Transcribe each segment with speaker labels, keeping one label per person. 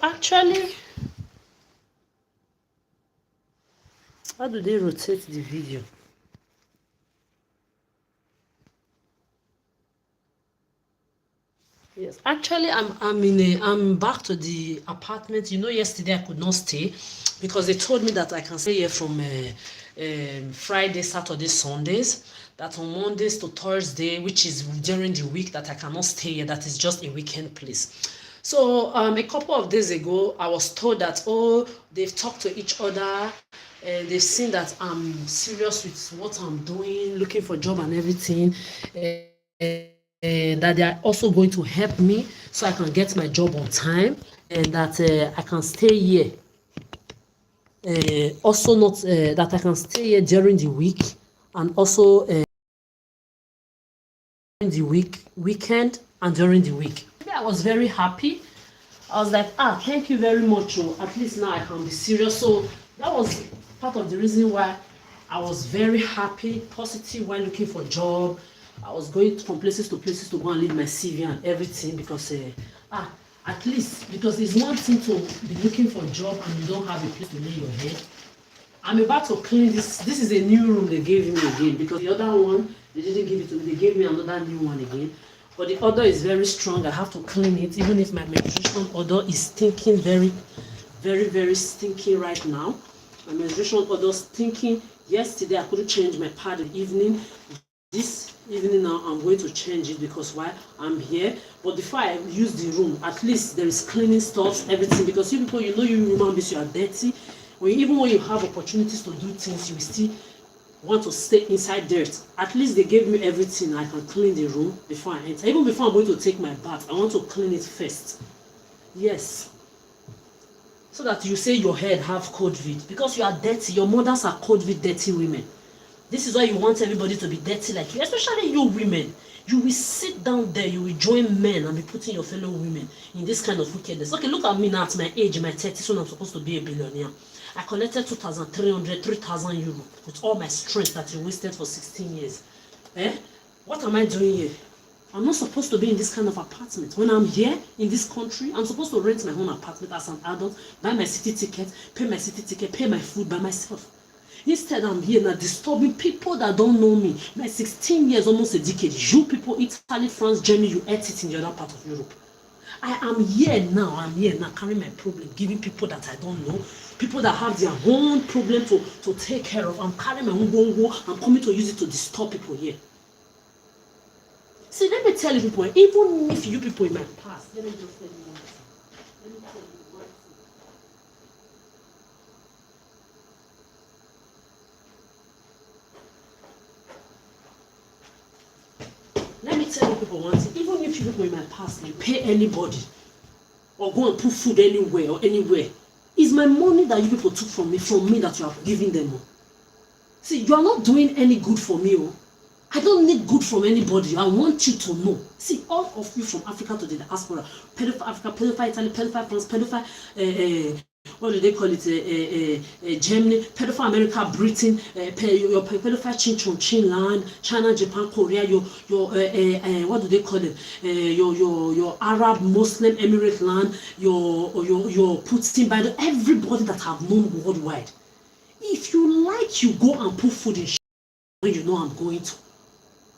Speaker 1: Actually, how do they rotate the video? Yes, actually, I'm back to the apartment. You know, yesterday I could not stay because they told me that I can stay here from Friday, Saturday, Sundays. That on Mondays to Thursday, which is during the week, that I cannot stay here. That is just a weekend place. So a couple of days ago, I was told that, oh, they've talked to each other and they've seen that I'm serious with what I'm doing, looking for a job and everything. That they are also going to help me so I can get my job on time, and that I can stay here. Also, not that I can stay here during the week, and also during the weekend, and during the week. I was very happy. I was like, thank you very much. Oh, at least now I can be serious. So that was part of the reason why I was very happy, positive while looking for a job. I was going from places to go and leave my CV and everything because, at least, because it's one thing to be looking for a job and you don't have a place to lay your head. I'm about to clean this. This is a new room they gave me again because the other one, they didn't give it to me. They gave me another new one again. But the odor is very strong. I have to clean it, even if my menstruation odor is stinking very, very, very stinky right now. My menstruation odor is stinking. Yesterday, I couldn't change my pad in the evening. This evening now, I'm going to change it because why? I'm here. But before I use the room, at least there is cleaning stuff, everything. Because you people, you know, you human beings, you are dirty. Even when you have opportunities to do things, you will still want to stay inside dirt. At least they gave me everything. I can clean the room before I enter. Even before I'm going to take my bath, I want to clean it first. Yes. So that you say your head have COVID. Because you are dirty. Your mothers are COVID dirty women. This is why you want everybody to be dirty like you, especially you women. You will sit down there, you will join men and be putting your fellow women in this kind of wickedness. Okay, look at me now at my age, my 30s, when I'm supposed to be a billionaire. I collected 2,300, 3,000 euro with all my strength that you wasted for 16 years. What am I doing here? I'm not supposed to be in this kind of apartment. When I'm here in this country, I'm supposed to rent my own apartment as an adult, buy my city ticket, pay my food by myself. Instead, I'm here now disturbing people that don't know me. My 16 years, almost a decade. You people, Italy, France, Germany, you ate it in the other part of Europe. I am here now, carrying my problem, giving people that I don't know, people that have their own problem to take care of. I'm carrying my own go. I'm coming to use it to disturb people here. See, let me tell you people, even if you people in my past, let me just tell you one thing. Let me tell you one thing. Let me tell you people one thing. Even if you people in my past, you pay anybody or go and put food anywhere, it's my money that you people took from me that you are giving them. See, you are not doing any good for me. I don't need good from anybody. I want you to know. See, all of you from Africa to the diaspora, pedophile Africa, pedophile Italy, pedophile France, pedophile, what do they call it? Germany, pedophile America, Britain, your pedophile Chinland, China, Japan, Korea, your what do they call it? Your Arab, Muslim, Emirate land, your Putin, by everybody that have known worldwide. If you like, you go and put food in when you know I'm going to.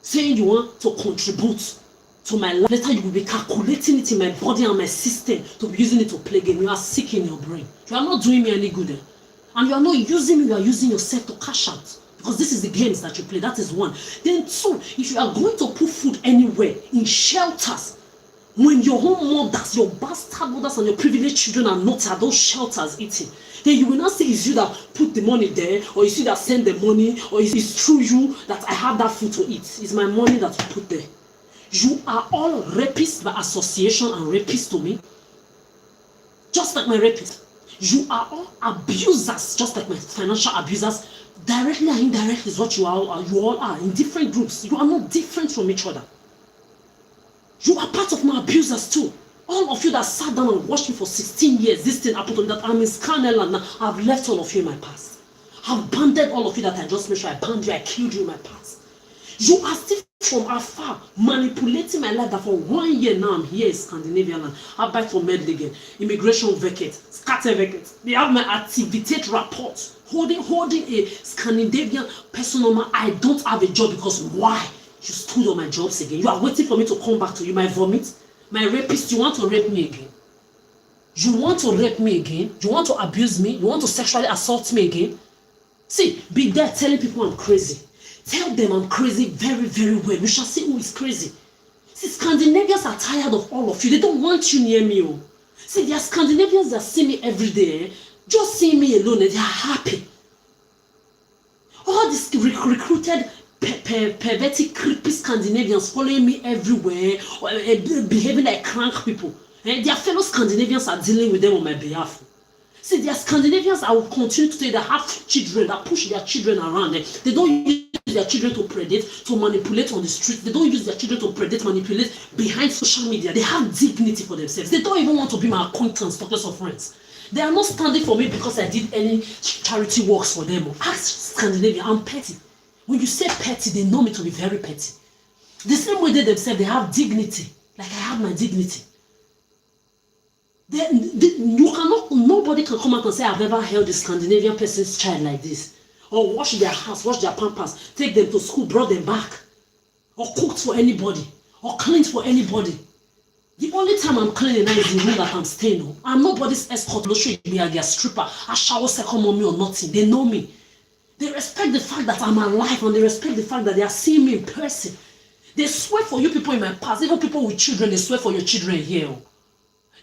Speaker 1: Saying you want to contribute to my life. Later you will be calculating it in my body and my system to be using it to play game. You are sick in your brain. You are not doing me any good. And you are not using me, you are using yourself to cash out. Because this is the games that you play. That is one. Then two, if you are going to put food anywhere, in shelters, when your home mothers, your bastard mothers and your privileged children are not at those shelters eating, then you will not say it's you that put the money there, or it's you that send the money, or it's through you that I have that food to eat. It's my money that you put there. You are all rapists by association and rapists to me. Just like my rapist. You are all abusers, just like my financial abusers. Directly and indirectly is what you all are in different groups. You are not different from each other. You are part of my abusers too. All of you that sat down and watched me for 16 years, this thing happened to me, that I'm in Scanel and now I've left all of you in my past. I've banded all of you that I just made sure I banned you, I killed you in my past. You are still from afar, manipulating my life. That for 1 year now I'm here in Scandinavian land. I buy for Medligen, immigration vacate, scatter vacate. They have my activity report holding a Scandinavian person number. I don't have a job because why? You stood on my jobs again. You are waiting for me to come back to you. My vomit, my rapist. You want to rape me again? You want to rape me again? You want to abuse me? You want to sexually assault me again? See, be there telling people I'm crazy. Tell them I'm crazy very, very well. We shall see who is crazy. See, Scandinavians are tired of all of you. They don't want you near me. Oh. See, there are Scandinavians that see me every day. Just seeing me alone, and they are happy. All these recruited, perverted, creepy Scandinavians following me everywhere, behaving like crank people. Their fellow Scandinavians are dealing with them on my behalf. See, there are Scandinavians I will continue to say that have children, that push their children around. They don't use their children to predate, to manipulate on the street. They don't use their children to predate, manipulate behind social media. They have dignity for themselves. They don't even want to be my acquaintance, talkers of friends. They are not standing for me because I did any charity works for them. Ask Scandinavia, I'm petty. When you say petty, they know me to be very petty. The same way they themselves, they have dignity. Like I have my dignity. Nobody can come out and say I've never held a Scandinavian person's child like this, or wash their house, wash their pampers, take them to school, brought them back, or cooked for anybody, or cleaned for anybody. The only time I'm cleaning now is the room that I'm staying. I'm nobody's escort. No show me a stripper, a shower second mommy or nothing. They know me. They respect the fact that I'm alive, and they respect the fact that they are seeing me in person. They swear for you people in my past, even people with children. They swear for your children here.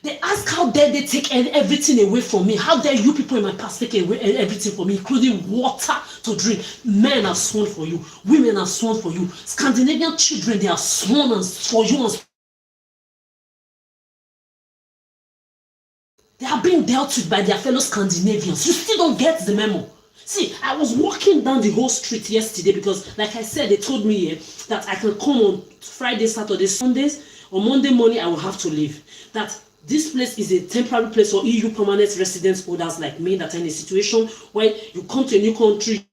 Speaker 1: They ask how dare they take everything away from me. How dare you people in my past take away everything from me, including water to drink. Men are sworn for you. Women are sworn for you. Scandinavian children, they are sworn for you. They are being dealt with by their fellow Scandinavians. You still don't get the memo. See, I was walking down the whole street yesterday because, like I said, they told me that I can come on Friday, Saturday, Sundays. On Monday morning, I will have to leave. That this place is a temporary place for EU permanent residence holders like me that are in a situation where you come to a new country,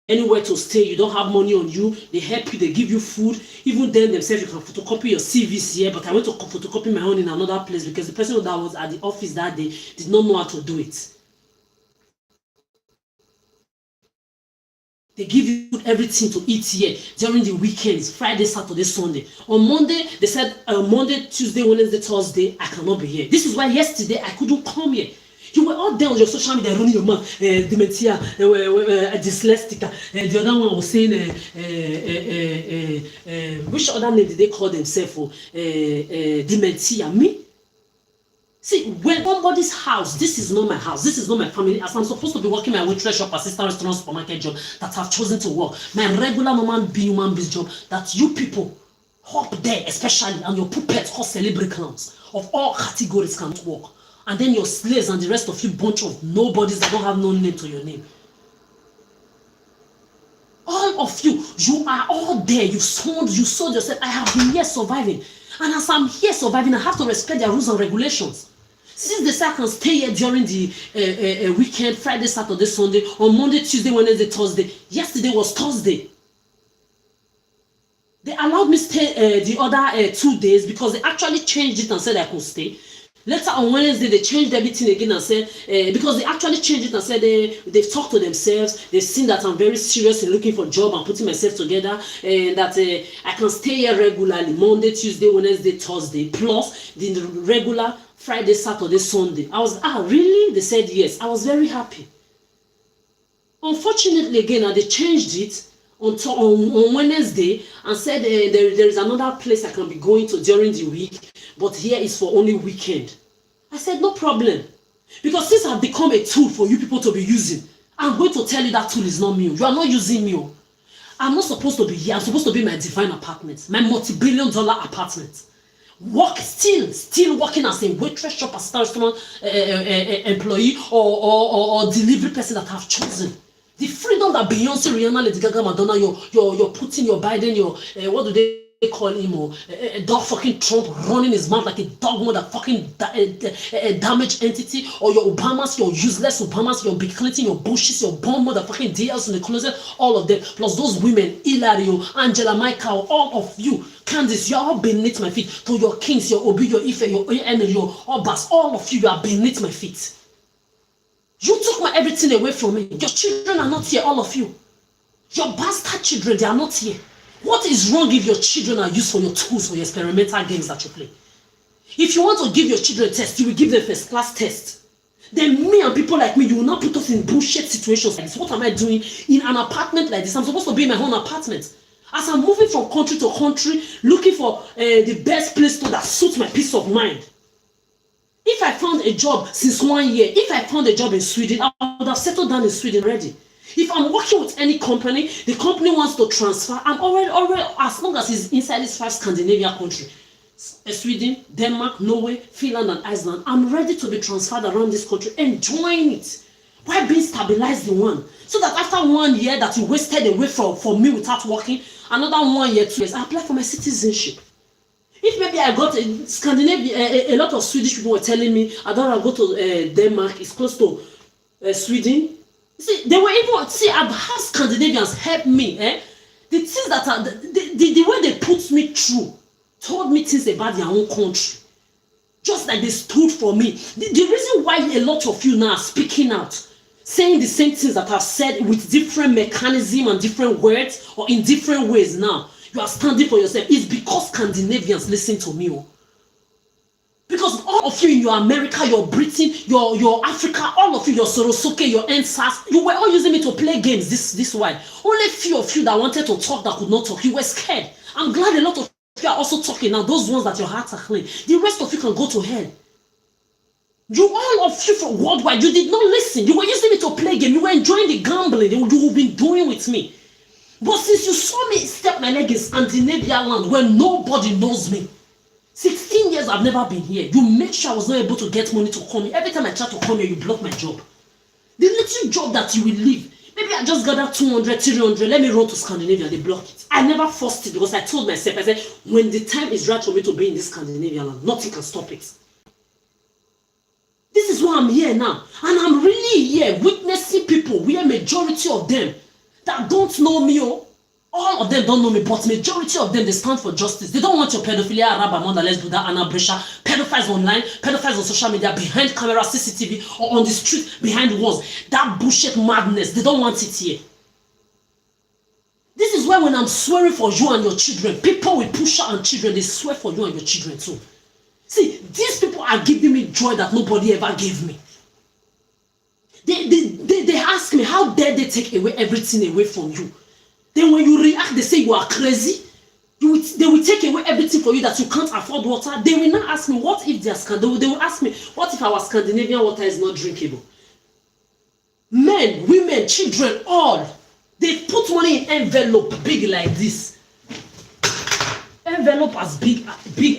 Speaker 1: anywhere to stay, you don't have money on you, they help you, they give you food. Even then themselves, you can photocopy your CVs here, but I went to photocopy my own in another place because the person that was at the office that day did not know how to do it. They give you everything to eat here during the weekends, Friday, Saturday, Sunday. On Monday, they said Monday, Tuesday, Wednesday, Thursday, I cannot be here. This is why yesterday I couldn't come here. You were all there on your social media running your mouth, dementia, dyslexic. The other one was saying, which other name did they call themselves? Dementia. Me? See, when somebody's house, this is not my house, this is not my family, as I'm supposed to be working my waitress shop, assistant restaurant, supermarket job that I've chosen to work, my regular human being job, that you people up there, especially, and your puppets called celebrity clowns of all categories can't work. And then your slaves and the rest of you bunch of nobodies that don't have no name to your name. All of you, you are all there. You sold yourself. I have been here surviving. And as I'm here surviving, I have to respect their rules and regulations. Since they say I can stay here during the weekend, Friday, Saturday, Sunday, on Monday, Tuesday, Wednesday, Thursday. Yesterday was Thursday. They allowed me stay the other 2 days because they actually changed it and said I could stay. Later on Wednesday, they changed everything again and said, because they actually changed it and said they've talked to themselves, they've seen that I'm very serious in looking for a job and putting myself together, and that I can stay here regularly, Monday, Tuesday, Wednesday, Thursday, plus the regular Friday, Saturday, Sunday. I was, really? They said yes. I was very happy. Unfortunately, again, they changed it on Wednesday and said there is another place I can be going to during the week, but here is for only weekend. I said no problem, because since I've become a tool for you people to be using, I'm going to tell you that tool is not me. You are not using me. I'm not supposed to be here. I'm supposed to be in my divine apartment, my multi-billion-dollar apartment. Still working as a waitress, shop, assistant, restaurant employee or delivery person that I've chosen. The freedom that Beyonce, Rihanna, Lady Gaga, Madonna, you're putting, your Biden, your what do they call him a dog fucking Trump running his mouth like a dog motherfucking damaged entity, or your Obamas, your useless Obamas, your Bill Clinton, your Bushes, your bomb motherfucking DLs in the closet, all of them, plus those women, Hilario, Angela, Michael, all of you, Candice, you are all beneath my feet. To your kings, your Obi, your Ife, your Emily, your Obas, all of you are beneath my feet. You took my everything away from me. Your children are not here, all of you. Your bastard children, they are not here. What is wrong if your children are used for your tools, for your experimental games that you play? If you want to give your children a test, you will give them first class test. Then me and people like me, you will not put us in bullshit situations like this. What am I doing in an apartment like this? I'm supposed to be in my own apartment. As I'm moving from country to country, looking for the best place to that suits my peace of mind. If I found a job since 1 year, if I found a job in Sweden, I would have settled down in Sweden already. If I'm working with any company, the company wants to transfer, I'm already, as long as it's inside these 5 Scandinavian countries, Sweden, Denmark, Norway, Finland, and Iceland, I'm ready to be transferred around this country, enjoying it. Why being stabilized in one? So that after 1 year that you wasted away from me without working, another 1 year, 2 years, I apply for my citizenship. If maybe I got a Scandinavia, a lot of Swedish people were telling me, I don't want to go to Denmark, it's close to Sweden. See, they were even, how Scandinavians helped me, the things that are, the way they put me through, told me things about their own country. Just like they stood for me. The reason why a lot of you now are speaking out, saying the same things that I've said with different mechanism and different words, or in different ways now, you are standing for yourself, is because Scandinavians listen to me. Because all of you in your America, your Britain, your Africa, all of you, your Sorosoke, your NSAS, you were all using me to play games this wide. Only few of you that wanted to talk that could not talk. You were scared. I'm glad a lot of you are also talking now. Those ones that your hearts are clean. The rest of you can go to hell. All of you from worldwide, you did not listen. You were using me to play game. You were enjoying the gambling you've been doing with me. But since you saw me step my leg in Scandinavia land where nobody knows me, 16 years I've never been here. You made sure I was not able to get money to come here. Every time I try to come here, you block my job. The little job that you will leave, maybe I just gather 200, 300, let me run to Scandinavia, they block it. I never forced it because I told myself, I said, when the time is right for me to be in this Scandinavian land, nothing can stop it. This is why I'm here now. And I'm really here witnessing people, where majority of them that don't know me, all of them don't know me, but majority of them, they stand for justice. They don't want your pedophilia, Arab, let's do that, Anna Brescia, pedophiles online, pedophiles on social media, behind camera, CCTV, or on the street, behind the walls. That bullshit madness, they don't want it here. This is why when I'm swearing for you and your children, people with pusher and children, they swear for you and your children too. See, these people are giving me joy that nobody ever gave me. They ask me, how dare they take away everything away from you? Then when you react, they say you are crazy. They will take away everything for you that you can't afford water. They will not ask me, what if they are Scandinavian? They will ask me, what if our Scandinavian water is not drinkable? Men, women, children, all. They put money in envelope big like this. Envelope as big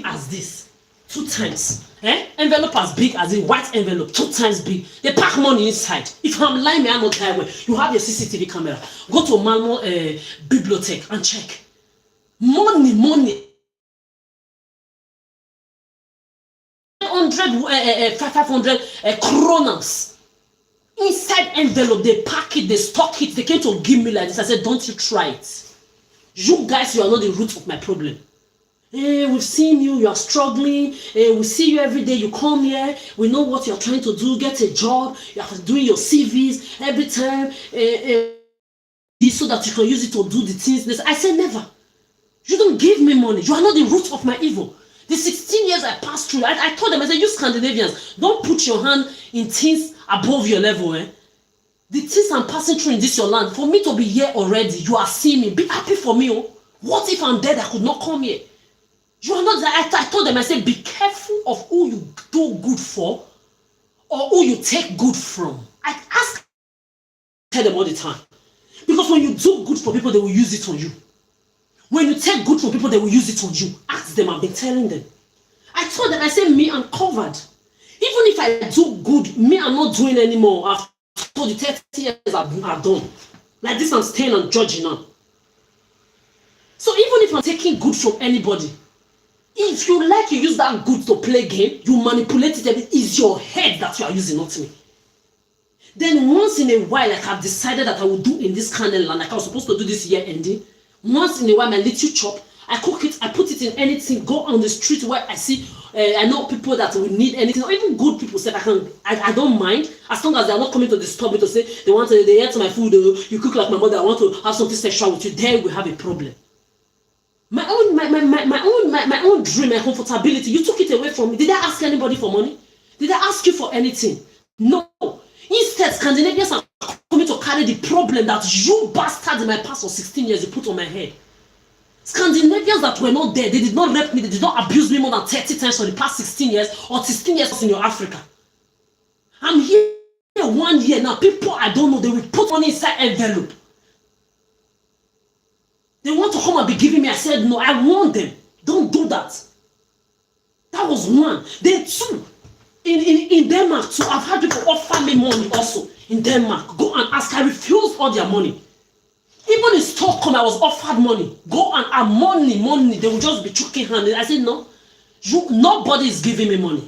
Speaker 1: as this. 2 times. Envelope as big as a white envelope, 2 times big. They pack money inside. If I'm lying, I'm not lying. You have your CCTV camera. Go to Malmo bibliothèque and check. Money. 500 kronas. Inside envelope, they pack it, they stock it. They came to give me like this. I said, don't you try it. You guys, you are not the root of my problem. We've seen you, you are struggling. We see you every day, you come here. We know what you're trying to do, get a job. You're doing your CVs every time. So that you can use it to do the things. I said, never. You don't give me money. You are not the root of my evil. The 16 years I passed through, I told them, I said, you Scandinavians, don't put your hand in things above your level. The things I'm passing through in this your land, for me to be here already, you are seeing me. Be happy for me. What if I'm dead? I could not come here. You are not. I told them, I said, be careful of who you do good for or who you take good from. I tell them all the time. Because when you do good for people, they will use it on you. When you take good from people, they will use it on you. Ask them, I've been telling them. I told them, I said, me, I'm covered. Even if I do good, me, I'm not doing anymore. I've told you 30 years I've done. Like this, I'm staying and judging now. So even if I'm taking good from anybody, if you like, you use that good to play game, you manipulate it, it's your head that you are using, not me. Then once in a while, like I've decided that I will do in this candle, and like I was supposed to do this year ending, once in a while, my little chop, I cook it, I put it in anything, go on the street where I see, I know people that will need anything, or even good people say I don't mind, as long as they are not coming to disturb me to say they ate my food, you cook like my mother, I want to have something sexual with you, there we have a problem. My own dream, my comfortability, you took it away from me. Did I ask anybody for money? Did I ask you for anything? No. Instead, Scandinavians are coming to carry the problem that you bastards in my past for 16 years you put on my head. Scandinavians that were not there, they did not rape me, they did not abuse me more than 30 times for the past 16 years or 16 years in your Africa. I'm here 1 year now. People I don't know, they will put money inside envelope. They want to come and be giving me. I said, no, I want them. Don't do that. That was one. Then two, in Denmark too, I've had people offer me money also in Denmark. Go and ask. I refused all their money. Even in Stockholm, I was offered money. Go and have money. They will just be choking hands. I said, no, nobody is giving me money.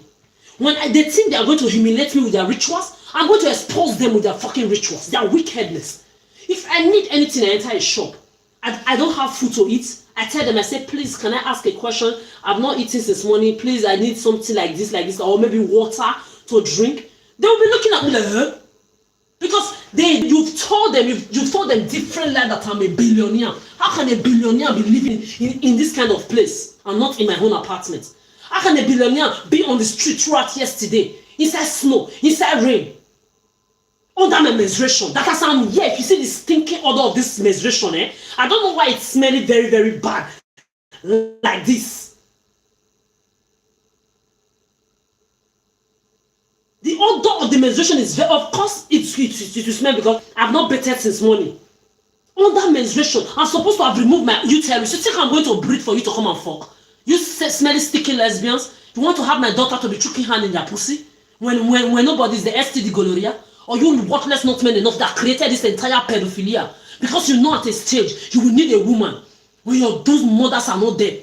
Speaker 1: When they think they are going to humiliate me with their rituals, I'm going to expose them with their fucking rituals, their wickedness. If I need anything, I enter a shop. I don't have food to eat. I tell them, I say, please, can I ask a question? I've not eaten since morning. Please, I need something like this, or maybe water to drink. They will be looking at me like, huh? Because you've told them different life that I'm a billionaire. How can a billionaire be living in this kind of place and not in my own apartment? How can a billionaire be on the street throughout yesterday, inside snow, inside rain, under my menstruation? That as I'm here, if you see the stinking odor of this menstruation, I don't know why it's smelling very, very bad like this. The odor of the menstruation is very, of course, it will smell because I've not bathed since morning. Under menstruation, I'm supposed to have removed my uterus. You think I'm going to breathe for you to come and fuck? You smelly, sticky lesbians. You want to have my daughter to be choking hand in their pussy when nobody's the STD gonorrhea? Or you worthless not men enough that created this entire pedophilia? Because you know at a stage you will need a woman when those mothers are not there.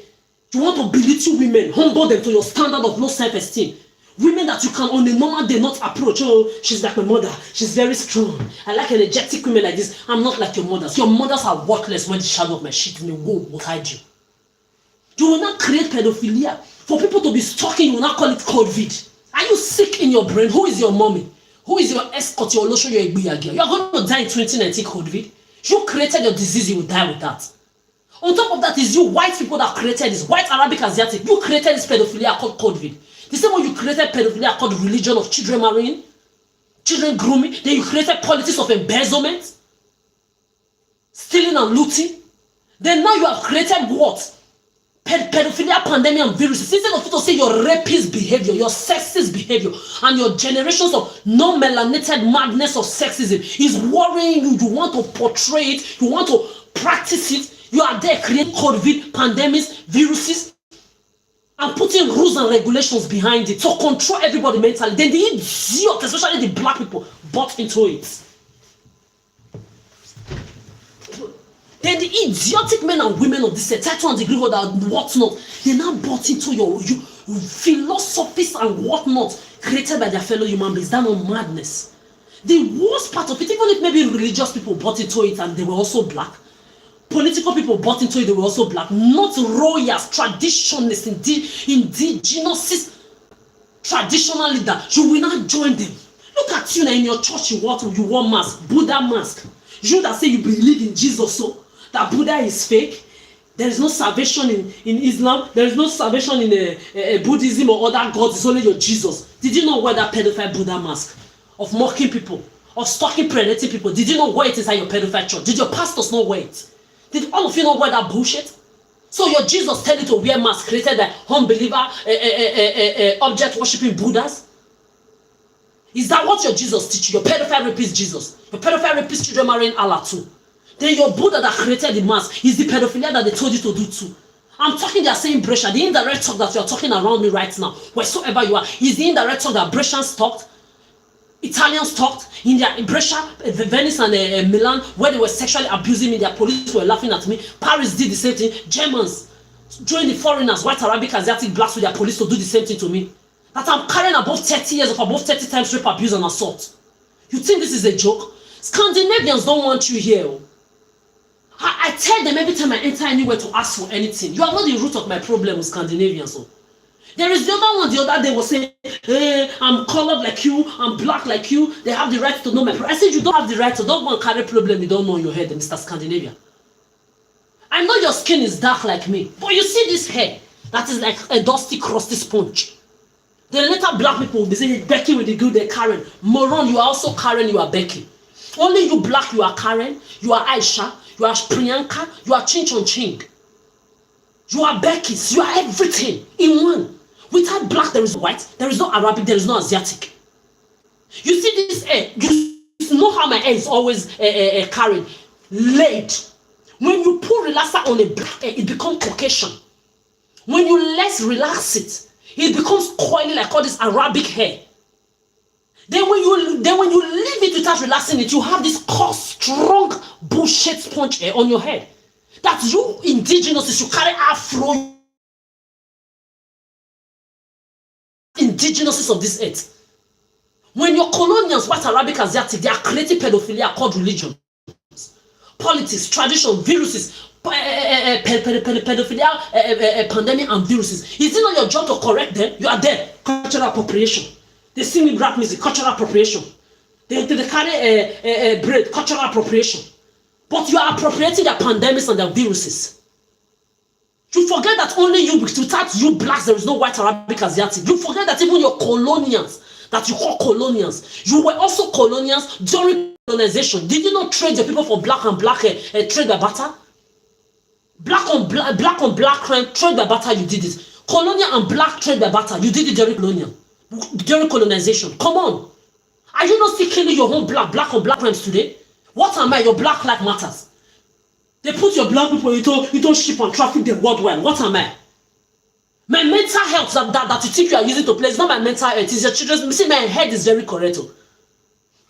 Speaker 1: You want to belittle women, humble them to your standard of low self-esteem. Women that you can on a normal day not approach. Oh, she's like my mother. She's very strong. I like energetic women like this. I'm not like your mothers. Your mothers are worthless when the shadow of my shit in the wall will hide you. You will not create pedophilia. For people to be stalking, you will not call it COVID. Are you sick in your brain? Who is your mommy? Who is your escort, your lotion, your girl? You are going to die in 2019 COVID. You created your disease, you will die with that. On top of that is you white people that created this, white, Arabic, Asiatic. You created this pedophilia called COVID. The same way you created pedophilia called religion of children marrying, children grooming. Then you created politics of embezzlement, stealing and looting. Then now you have created what? Pedophilia, pandemic, and viruses. Instead of you to say your rapist behavior, your sexist behavior, and your generations of non-melanated madness of sexism is worrying you. You want to portray it, you want to practice it. You are there creating COVID, pandemics, viruses, and putting rules and regulations behind it to control everybody mentally. Then the idiot, especially the black people, bought into it. Then the idiotic men and women of this title and degree holder and whatnot, they now bought into your philosophies and whatnot created by their fellow human beings. That's not madness. The worst part of it, even if maybe religious people bought into it and they were also black, political people bought into it, they were also black, not royals, traditionalists, indigenous, traditional leader, you will not join them. Look at you now in your church, you wear mask, Buddha mask. You that say you believe in Jesus, so that Buddha is fake. There is no salvation in Islam. There is no salvation in Buddhism or other gods. It's only your Jesus. Did you know wear that pedophile Buddha mask of mocking people, of stalking, predating people? Did you not wear it inside your pedophile church? Did your pastors not wear it? Did all of you not wear that bullshit? So your Jesus tell you to wear mask created by unbeliever, object worshipping Buddhas? Is that what your Jesus teach you? Your pedophile rapist Jesus. Your pedophile rapist children marrying Allah too. Then your Buddha that created the mask is the pedophilia that they told you to do too. I'm talking the same Brescia. The indirect talk that you're talking around me right now, wheresoever you are, is the indirect talk that Brescians talked. Italians talked in their in Brescia, Venice and Milan, where they were sexually abusing me. Their police were laughing at me. Paris did the same thing. Germans joined the foreigners, white, Arabic, Asiatic, blacks with their police to do the same thing to me. That I'm carrying above 30 years of above 30 times rape, abuse, and assault. You think this is a joke? Scandinavians don't want you here. I tell them every time I enter anywhere to ask for anything. You are not the root of my problem with Scandinavians. There is the other one the other day was saying, hey, I'm colored like you, I'm black like you, they have the right to know my problem. I said, you don't have the right to, don't go and carry problem you don't know in your head, Mr. Scandinavia. I know your skin is dark like me, but you see this hair that is like a dusty, crusty sponge. Then later black people will be saying, Becky with the good they're Karen. Moron, you are also Karen, you are Becky. Only you black, you are Karen, you are Aisha, you are Priyanka, you are Ching Chong Ching. You are Becky's, you are everything in one. Without black, there is white, there is no Arabic, there is no Asiatic. You see this hair, you know how my hair is always carried, laid. When you put relaxer on a black hair, it becomes Caucasian. When you less relax it, it becomes coily like all this Arabic hair. Then when you leave it without relaxing it, you have this coarse, strong, bullshit sponge hair on your head. That's you indigenous, you carry afro. Indigenous of this earth. When your colonials, white, Arabic, Asiatic, they are creating pedophilia called religion, politics, tradition, viruses, pedophilia, pandemic, and viruses. Is it not your job to correct them? You are there. Cultural appropriation. They sing in rap music, cultural appropriation. They carry bread, cultural appropriation. But you are appropriating their pandemics and their viruses. You forget that only you, without you blacks, there is no white, Arabic, Asiatic. You forget that even your colonials, that you call colonials, you were also colonials during colonization. Did you not trade your people for black and black trade by barter? Black on black crime, trade by barter, you did it. Colonial and black trade by barter, you did it during colonization. Come on. Are you not still killing your own black on black crimes today? What am I? Your black life matters. They put your black people into ship and traffic them worldwide. What am I? My mental health that you think you are using to play is not my mental health. It's your children's. See, my head is very correct.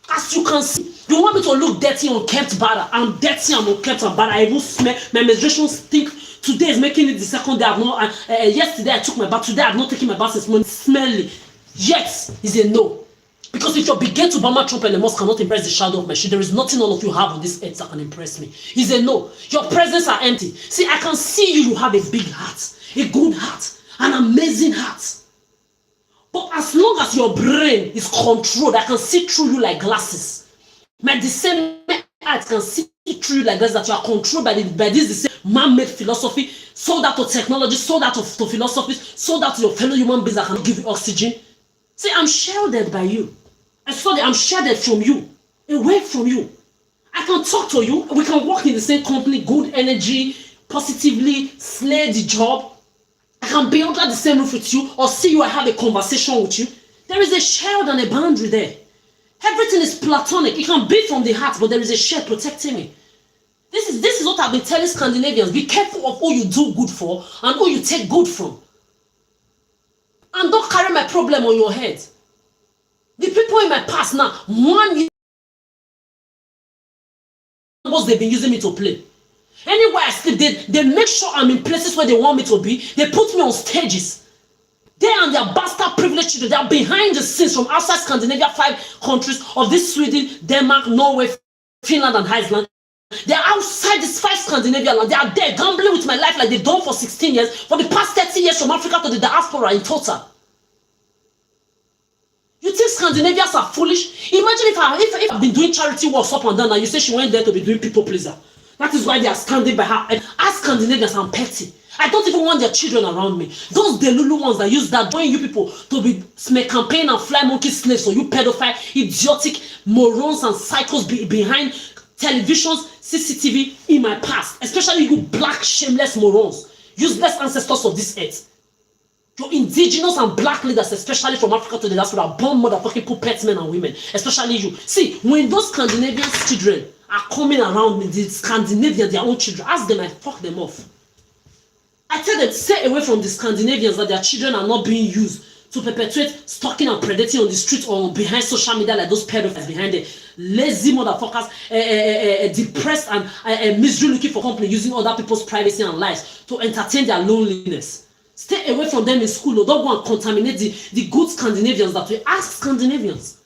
Speaker 1: As you can see, you want me to look dirty on kept bad. I'm dirty, I'm on kept and bad. I even smell. My menstruation stink. Today is making it the second day. Yesterday I took my bath. Today I've not taken my bath since morning. Smelly. Yes is a no. Because if you begin to Obama, Trump, and the Musk cannot impress the shadow of my shield, there is nothing all of you have on this earth that can impress me. He said, no, your presence are empty. See, I can see you have a big heart, a good heart, an amazing heart. But as long as your brain is controlled, I can see through you like glasses. My discernment heart can see through you like glasses, that you are controlled by this man-made philosophy, sold out to technology, sold out to philosophy, sold out to your fellow human beings that cannot give you oxygen. See, I'm shielded by you. I'm shielded from you, away from you. I can talk to you. We can work in the same company, good energy, positively, slay the job. I can be under the same roof with you or see you and have a conversation with you. There is a shield and a boundary there. Everything is platonic. It can be from the heart, but there is a shield protecting me. This is what I've been telling Scandinavians. Be careful of who you do good for and who you take good from. And don't carry my problem on your head. The people in my past now, 1 year they've been using me to play. Anywhere I sleep, they make sure I'm in places where they want me to be. They put me on stages. They and their bastard privileged children, they are behind the scenes from outside Scandinavia, 5 countries of this Sweden, Denmark, Norway, Finland, and Iceland. They are outside these 5 Scandinavian land. They are there gambling with my life like they've done for 16 years, for the past 30 years from Africa to the diaspora in total. You think Scandinavians are foolish? Imagine if I've been doing charity works up and down and you say she went there to be doing people pleaser. That is why they are standing by her. And as Scandinavians, I'm petty. I don't even want their children around me. Those Delulu ones that use that, join you people to be campaign and fly monkey slaves, so you pedophile, idiotic morons and psychos behind televisions, CCTV in my past. Especially you black, shameless morons, useless ancestors of this earth. Your indigenous and black leaders, especially from Africa to the diaspora, are born motherfucking puppets, men and women. Especially you. See, when those Scandinavian children are coming around me, the Scandinavians, their own children, ask them, I fuck them off. I tell them, stay away from the Scandinavians, that their children are not being used to perpetuate stalking and predating on the street or behind social media like those pedophiles behind it. Lazy motherfuckers, depressed and misery looking for company, using other people's privacy and lives to entertain their loneliness. Stay away from them in school, or don't go and contaminate the good Scandinavians that we ask Scandinavians.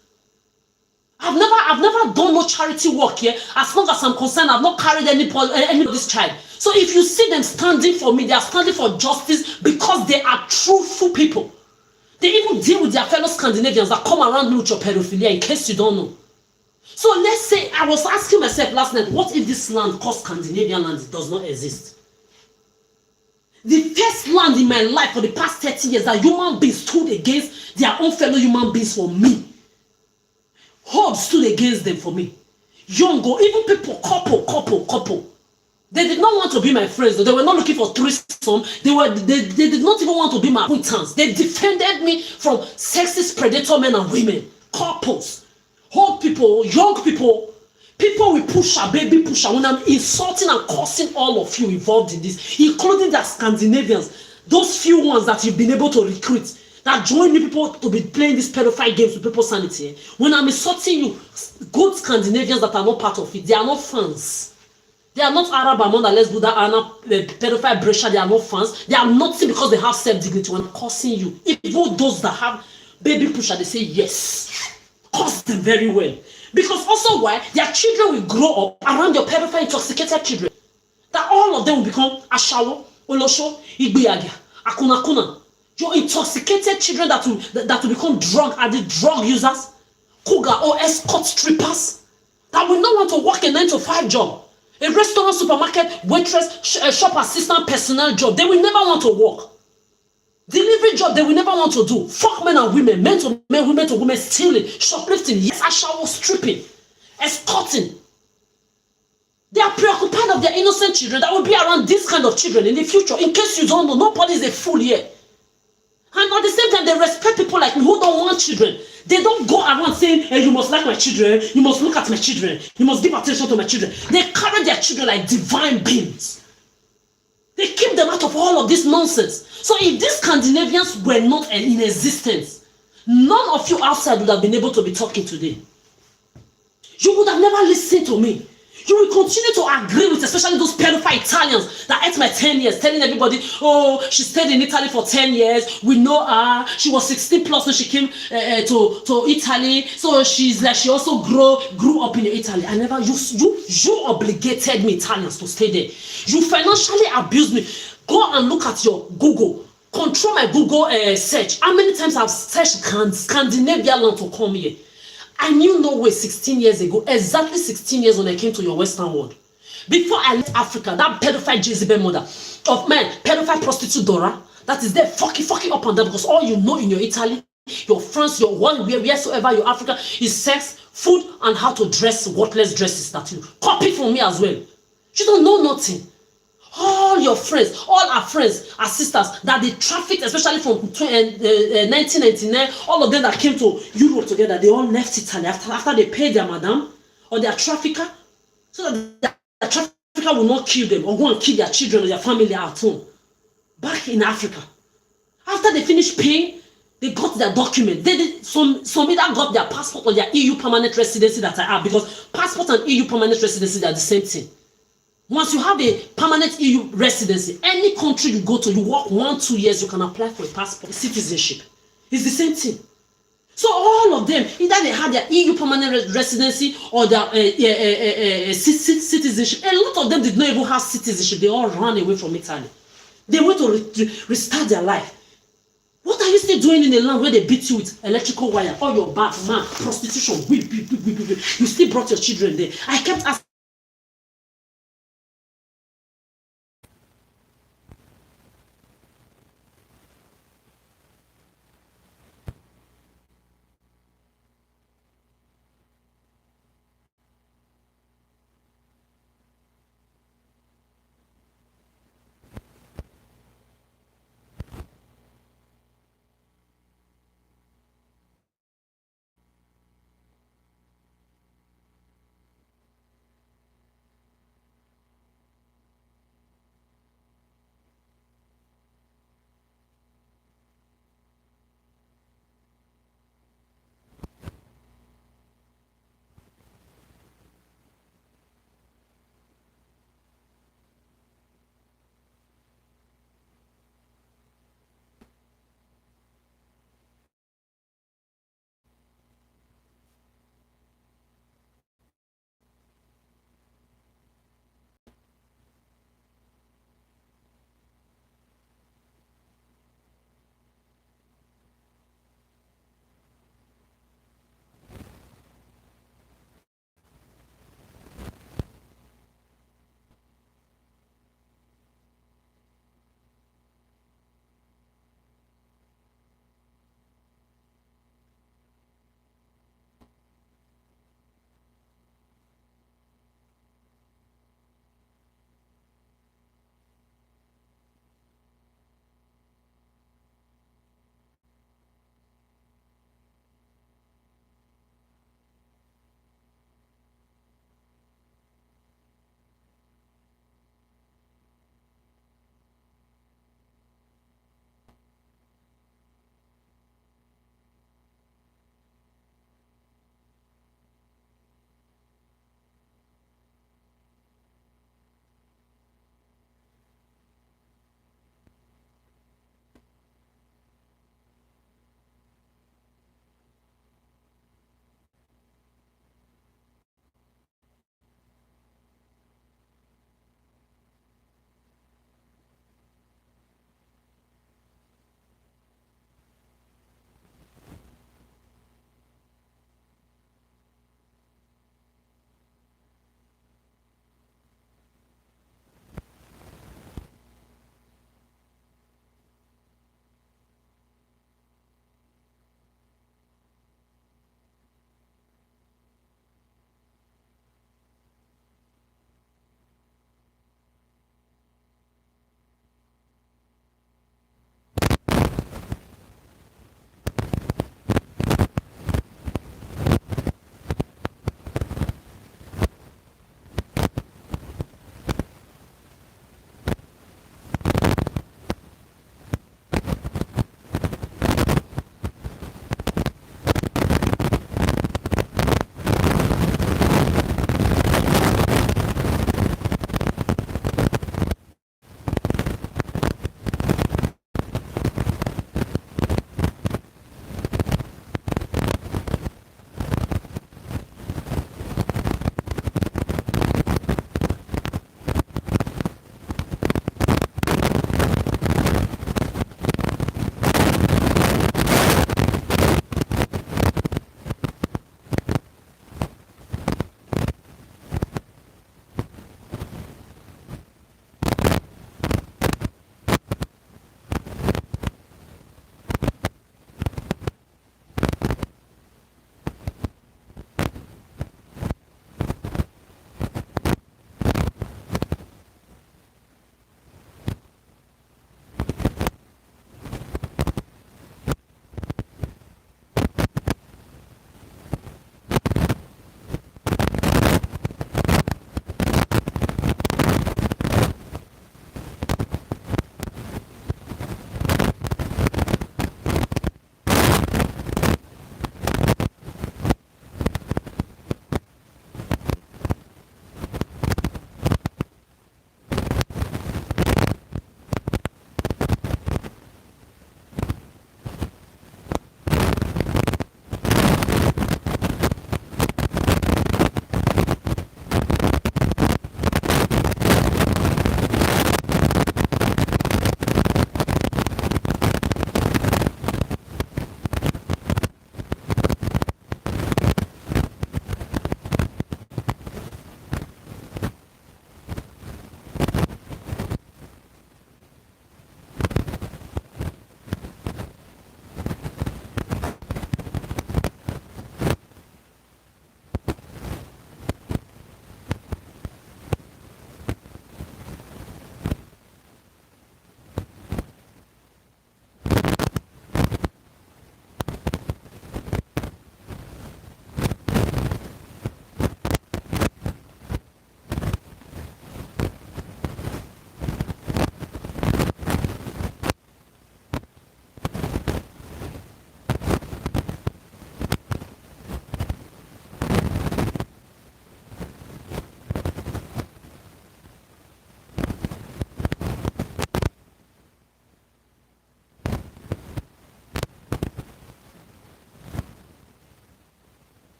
Speaker 1: I've never done no charity work here. As long as I'm concerned, I've not carried anybody's child. So if you see them standing for me, they are standing for justice because they are truthful people. They even deal with their fellow Scandinavians that come around me with your pedophilia, in case you don't know. So let's say, I was asking myself last night, what if this land called Scandinavian land does not exist? The first land in my life for the past 30 years that human beings stood against their own fellow human beings for me. Hope stood against them for me. Young or even people, couple. They did not want to be my friends. They were not looking for threesome. They did not even want to be my acquaintance. They defended me from sexist predator men and women, couples, old people, young people, people with pusher, baby pusher. When I'm insulting and cursing all of you involved in this, including the Scandinavians, those few ones that you've been able to recruit, that join you people to be playing these pedophile games with people's sanity. When I'm insulting you, good Scandinavians that are not part of it, they are not fans. They are not Arab among let's do that, are not pedophile Brescia, they are not fans. They are nothing because they have self-dignity. When I'm cursing you, even those that have baby pusher, they say yes. Curse them very well. Because also why? Their children will grow up around your pedophile intoxicated children. That all of them will become Ashawo, Olosho, Igbiagia, Akuna. Your intoxicated children that will become drug addicted, drug users, cougar or escort strippers, that will not want to work a 9-to-5 job. A restaurant, supermarket, waitress, shop assistant, personnel job, they will never want to work. Delivery job, they will never want to do. Fuck men and women, men to men, women to women, stealing, shoplifting, yes, ashawo, stripping, escorting. They are preoccupied of their innocent children that will be around this kind of children in the future. In case you don't know, nobody is a fool here. And at the same time, they respect people like me who don't want children. They don't go around saying, hey, you must like my children, you must look at my children, you must give attention to my children. They carry their children like divine beings. They keep them out of all of this nonsense. So if these Scandinavians were not in existence, none of you outside would have been able to be talking today. You would have never listened to me. You will continue to agree with especially those pedophile Italians that ate my 10 years, telling everybody, oh, she stayed in Italy for 10 years. We know her. She was 16 plus when she came to Italy. So she's like, she also grew up in Italy. I never, you obligated me, Italians, to stay there. You financially abused me. Go and look at your Google. Control my Google search. How many times I've searched Scandinavia land to come here? I knew Norway 16 years ago, exactly 16 years when I came to your Western world. Before I left Africa, that pedophile Jezebel mother of man, pedophile prostitute Dora, that is there fucking up and down because all you know in your Italy, your France, your one, wheresoever your Africa is sex, food, and how to dress worthless dresses that you copy from me as well. You don't know nothing. All your friends, all our friends, our sisters that they trafficked, especially from 1999, all of them that came to Europe together, they all left Italy after they paid their madam or their trafficker, so that the trafficker will not kill them or go and kill their children or their family at home. Back in Africa, after they finished paying, they got their document. Some either got their passport or their EU permanent residency that I have, because passport and EU permanent residency are the same thing. Once you have a permanent EU residency, any country you go to, you work 1-2 years, you can apply for a passport, citizenship. It's the same thing. So all of them, either they had their EU permanent residency or their citizenship. A lot of them did not even have citizenship. They all ran away from Italy. They went to restart their life. What are you still doing in a land where they beat you with electrical wire, all your back, man, prostitution, whip. You still brought your children there. I kept asking.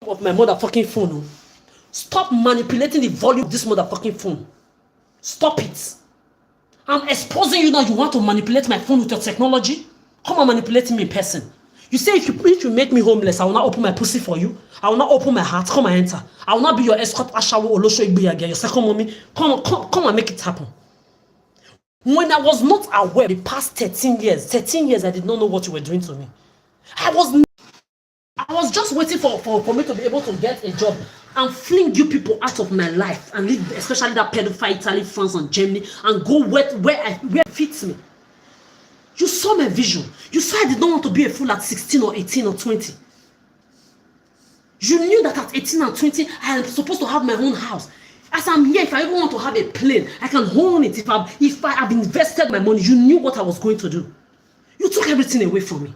Speaker 1: of my motherfucking phone. Oh. Stop manipulating the volume of this motherfucking phone. Stop it. I'm exposing you now. You want to manipulate my phone with your technology? Come and manipulate me in person. You say if you make me homeless, I will not open my pussy for you. I will not open my heart. Come and enter. I will not be your escort, Ashawo Olosho Igbeyaga, your second mommy. Come and make it happen. When I was not aware, the past 13 years, I did not know what you were doing to me. I was just waiting for me to be able to get a job and fling you people out of my life and leave, especially that pedophile Italy, France, and Germany, and go where it fits me. You saw my vision. You saw I did not want to be a fool at 16 or 18 or 20. You knew that at 18 and 20, I am supposed to have my own house. As I'm here, if I even want to have a plane, I can own it. If I have invested my money, you knew what I was going to do. You took everything away from me.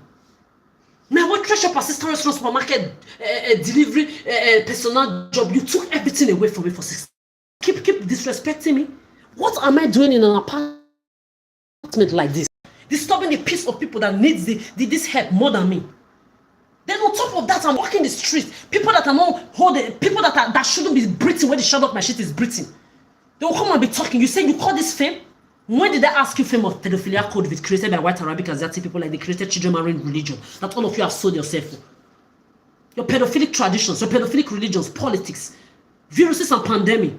Speaker 1: Now, what treasure assistant restaurant, supermarket, delivery, personal job, you took everything away from me for 6. Keep disrespecting me. What am I doing in an apartment like this? Disturbing the peace of people that needs this help more than me. Then on top of that, I'm walking the street. People that are not holding, people that shouldn't be breathing when the shadow of my shit is breathing. They will come and be talking. You say you call this fame? When did I ask you fame of pedophilia code with created by white Arabic Asiatic people like the created children marrying religion that all of you have sold yourself for? Your pedophilic traditions, your pedophilic religions, politics, viruses and pandemic.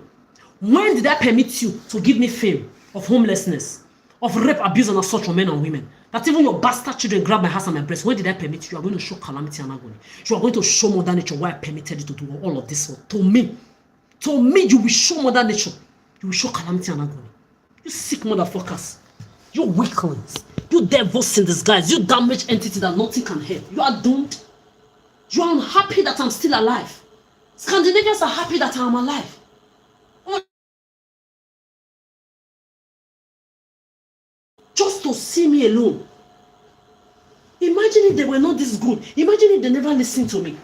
Speaker 1: When did I permit you to give me fame of homelessness, of rape, abuse and assault from men and women? That even your bastard children grab my hands and my breast. When did I permit you? You are going to show calamity and agony. You are going to show Mother Nature why I permitted you to do all of this. To me, you will show Mother Nature. You will show calamity and agony. You sick motherfuckers. You weaklings. You devils in disguise. You damaged entity that nothing can help. You are doomed. You are unhappy that I'm still alive. Scandinavians are happy that I'm alive. Just to see me alone. Imagine if they were not this good. Imagine if they never listened to me.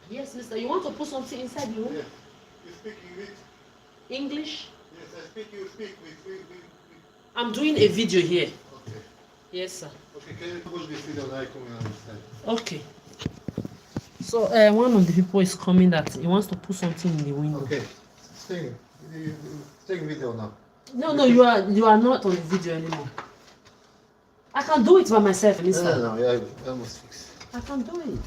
Speaker 1: Yes, mister, you want to put something inside you?
Speaker 2: Yes. You speak English?
Speaker 1: English?
Speaker 2: Yes, I speak, you speak.
Speaker 1: I'm doing a video here.
Speaker 2: Okay.
Speaker 1: Yes, sir.
Speaker 2: Okay, can you watch this video and I can understand?
Speaker 1: Okay. So, one of the people is coming that he wants to put something in the window.
Speaker 2: Okay. Sing video now.
Speaker 1: No, you are not on the video anymore. I can do it by myself, mister.
Speaker 2: No, yeah, I almost fixed.
Speaker 1: I can do it.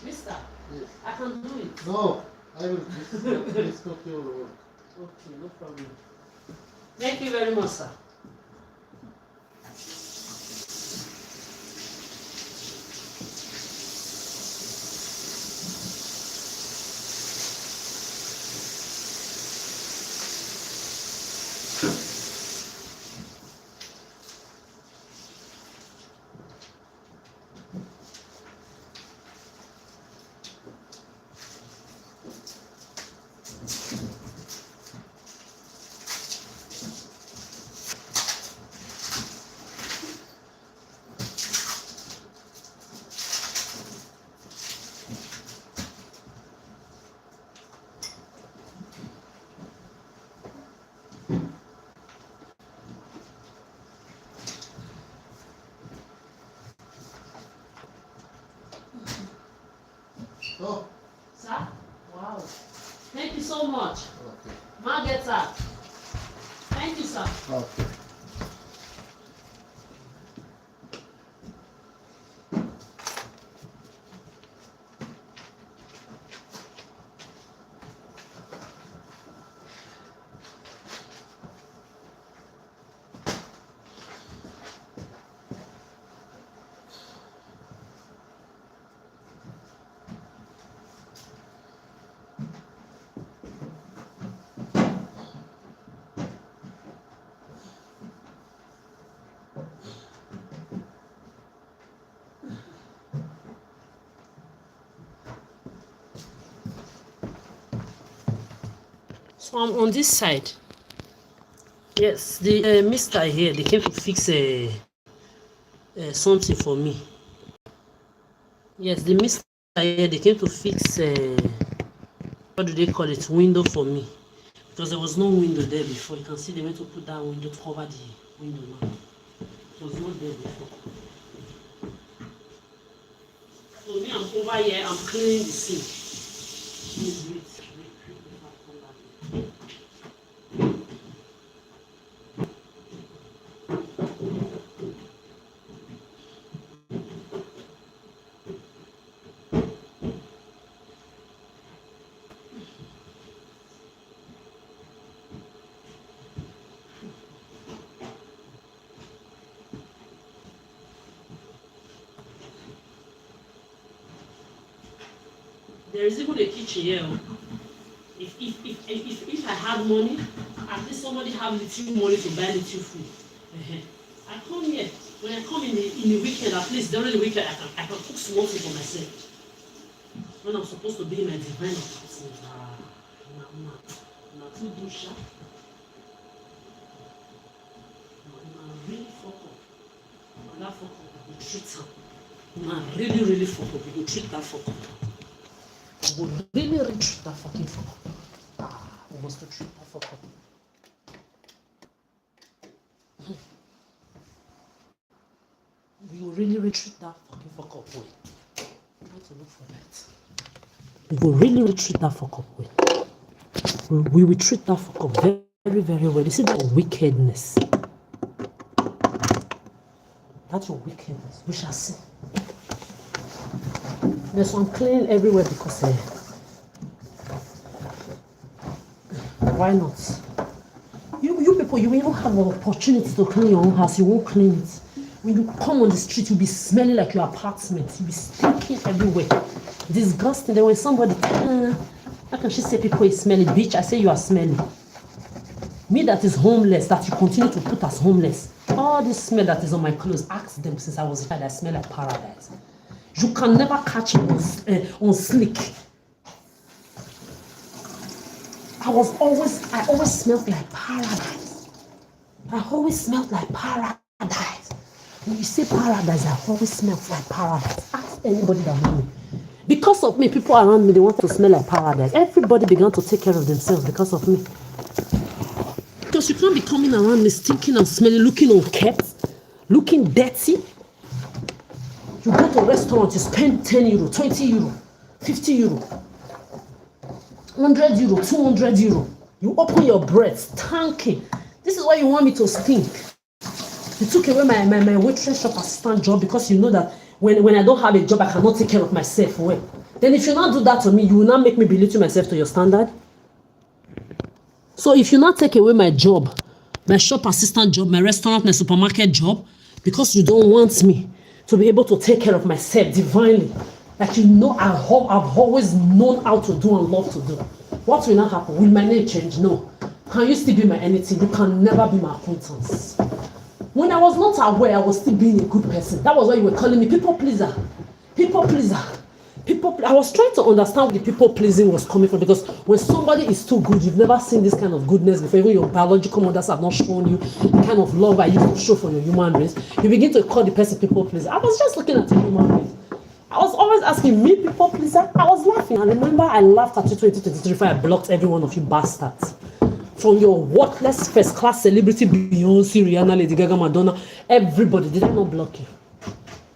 Speaker 1: Mister,
Speaker 2: Yes.
Speaker 1: I can do it.
Speaker 2: No, I will. It's not your work.
Speaker 1: Okay, no problem. Thank you very much, sir.
Speaker 2: Oh.
Speaker 1: Sir? Wow. Thank you so much.
Speaker 2: Okay.
Speaker 1: Margetta. Thank you, sir.
Speaker 2: Okay.
Speaker 1: So I'm on this side. Yes, the mister here, they came to fix something for me. Yes, the mister here, they came to fix what do they call it, window for me. Because there was no window there before. You can see they went to put that window to cover the window now. It was not there before. So me, I'm over here, I'm cleaning the sink. Please wait. There is even a kitchen here. If I had money, at least somebody have little money to buy little food. I come here. When I come in the weekend, at least during the weekend, I can cook small thing for myself. When I'm supposed to be in my divine apartment, not too do sharp. Really fuck up. That fuck up, you treat her. Really fuck up. You treat that fuck up. We really treat that fucking fuck up. We must treat that fuck up. We will really retreat that fucking fuck up way. We have to look for that. We will really retreat that fuck up way. We will treat that fuck up very well. You see that wickedness. That's your wickedness. We shall see. There's some cleaning everywhere because why not? You people, you even have an opportunity to clean your own house. You won't clean it. When you come on the street, you'll be smelling like your apartment. You'll be stinking everywhere. Disgusting. Then when somebody, how can she say people is smelly? Bitch, I say you are smelly. Me that is homeless, that you continue to put as homeless. All this smell that is on my clothes, ask them since I was a child, I smell like paradise. You can never catch me on slick. I always smelled like paradise. I always smelled like paradise. When you say paradise, I always smelled like paradise. Ask anybody that knows me. Because of me, people around me, they want to smell like paradise. Everybody began to take care of themselves because of me. Because you can't be coming around me stinking and smelling, looking unkept, looking dirty. You go to a restaurant, you spend 10 euro, 20 euro, 50 euro, 100 euro, 200 euro. You open your breath, thanking. This is why you want me to stink. You took away my waitress shop assistant job because you know that when I don't have a job, I cannot take care of myself well. Then if you not do that to me, you will not make me belittle myself to your standard. So if you not take away my job, my shop assistant job, my restaurant, my supermarket job, because you don't want me to be able to take care of myself divinely, like you know I've always known how to do and love to do. What will not happen? Will my name change? No. Can you still be my anything? You can never be my acquaintance. When I was not aware, I was still being a good person. That was why you were calling me people pleaser. People pleaser. I was trying to understand where the people pleasing was coming from, because when somebody is too good, you've never seen this kind of goodness before. Even your biological mothers have not shown you the kind of love I used to show for your human race. You begin to call the person people pleaser. I was just looking at the human race. I was always asking me people pleaser. I was laughing. I remember I laughed at you 2023 before I blocked every one of you bastards. From your worthless first-class celebrity Beyonce, Rihanna, Lady Gaga, Madonna, everybody. Did I not block you?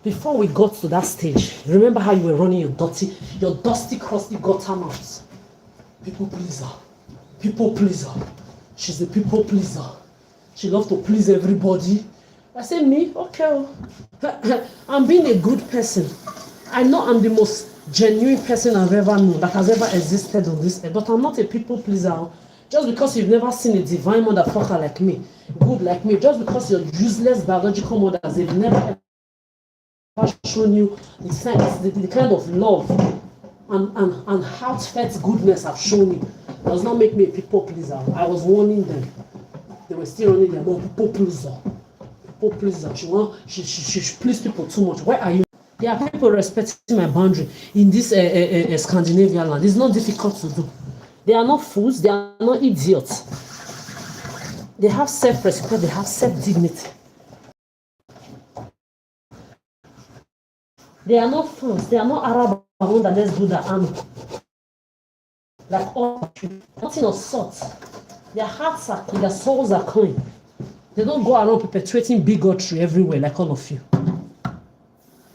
Speaker 1: Before we got to that stage, remember how you were running your dusty, crusty gutter mouth. People pleaser. People pleaser. She's a people pleaser. She loves to please everybody. I said, me? Okay. I'm being a good person. I know I'm the most genuine person I've ever known that has ever existed on this earth, but I'm not a people pleaser. Just because you've never seen a divine motherfucker like me, good like me, just because you're useless biological mothers, they've never shown you the kind of love and heartfelt goodness I've shown you, does not make me a people pleaser. I was warning them. They were still running their mouth. People pleaser. People pleaser. She please people too much. Where are you? There are people respecting my boundary in this Scandinavian land. It's not difficult to do. They are not fools. They are not idiots. They have self-respect. They have self-dignity. They are not fools. They are not Arab that let's do the army. Like all, nothing of sort. Their hearts are clean, their souls are clean. They don't go around perpetuating bigotry everywhere like all of you.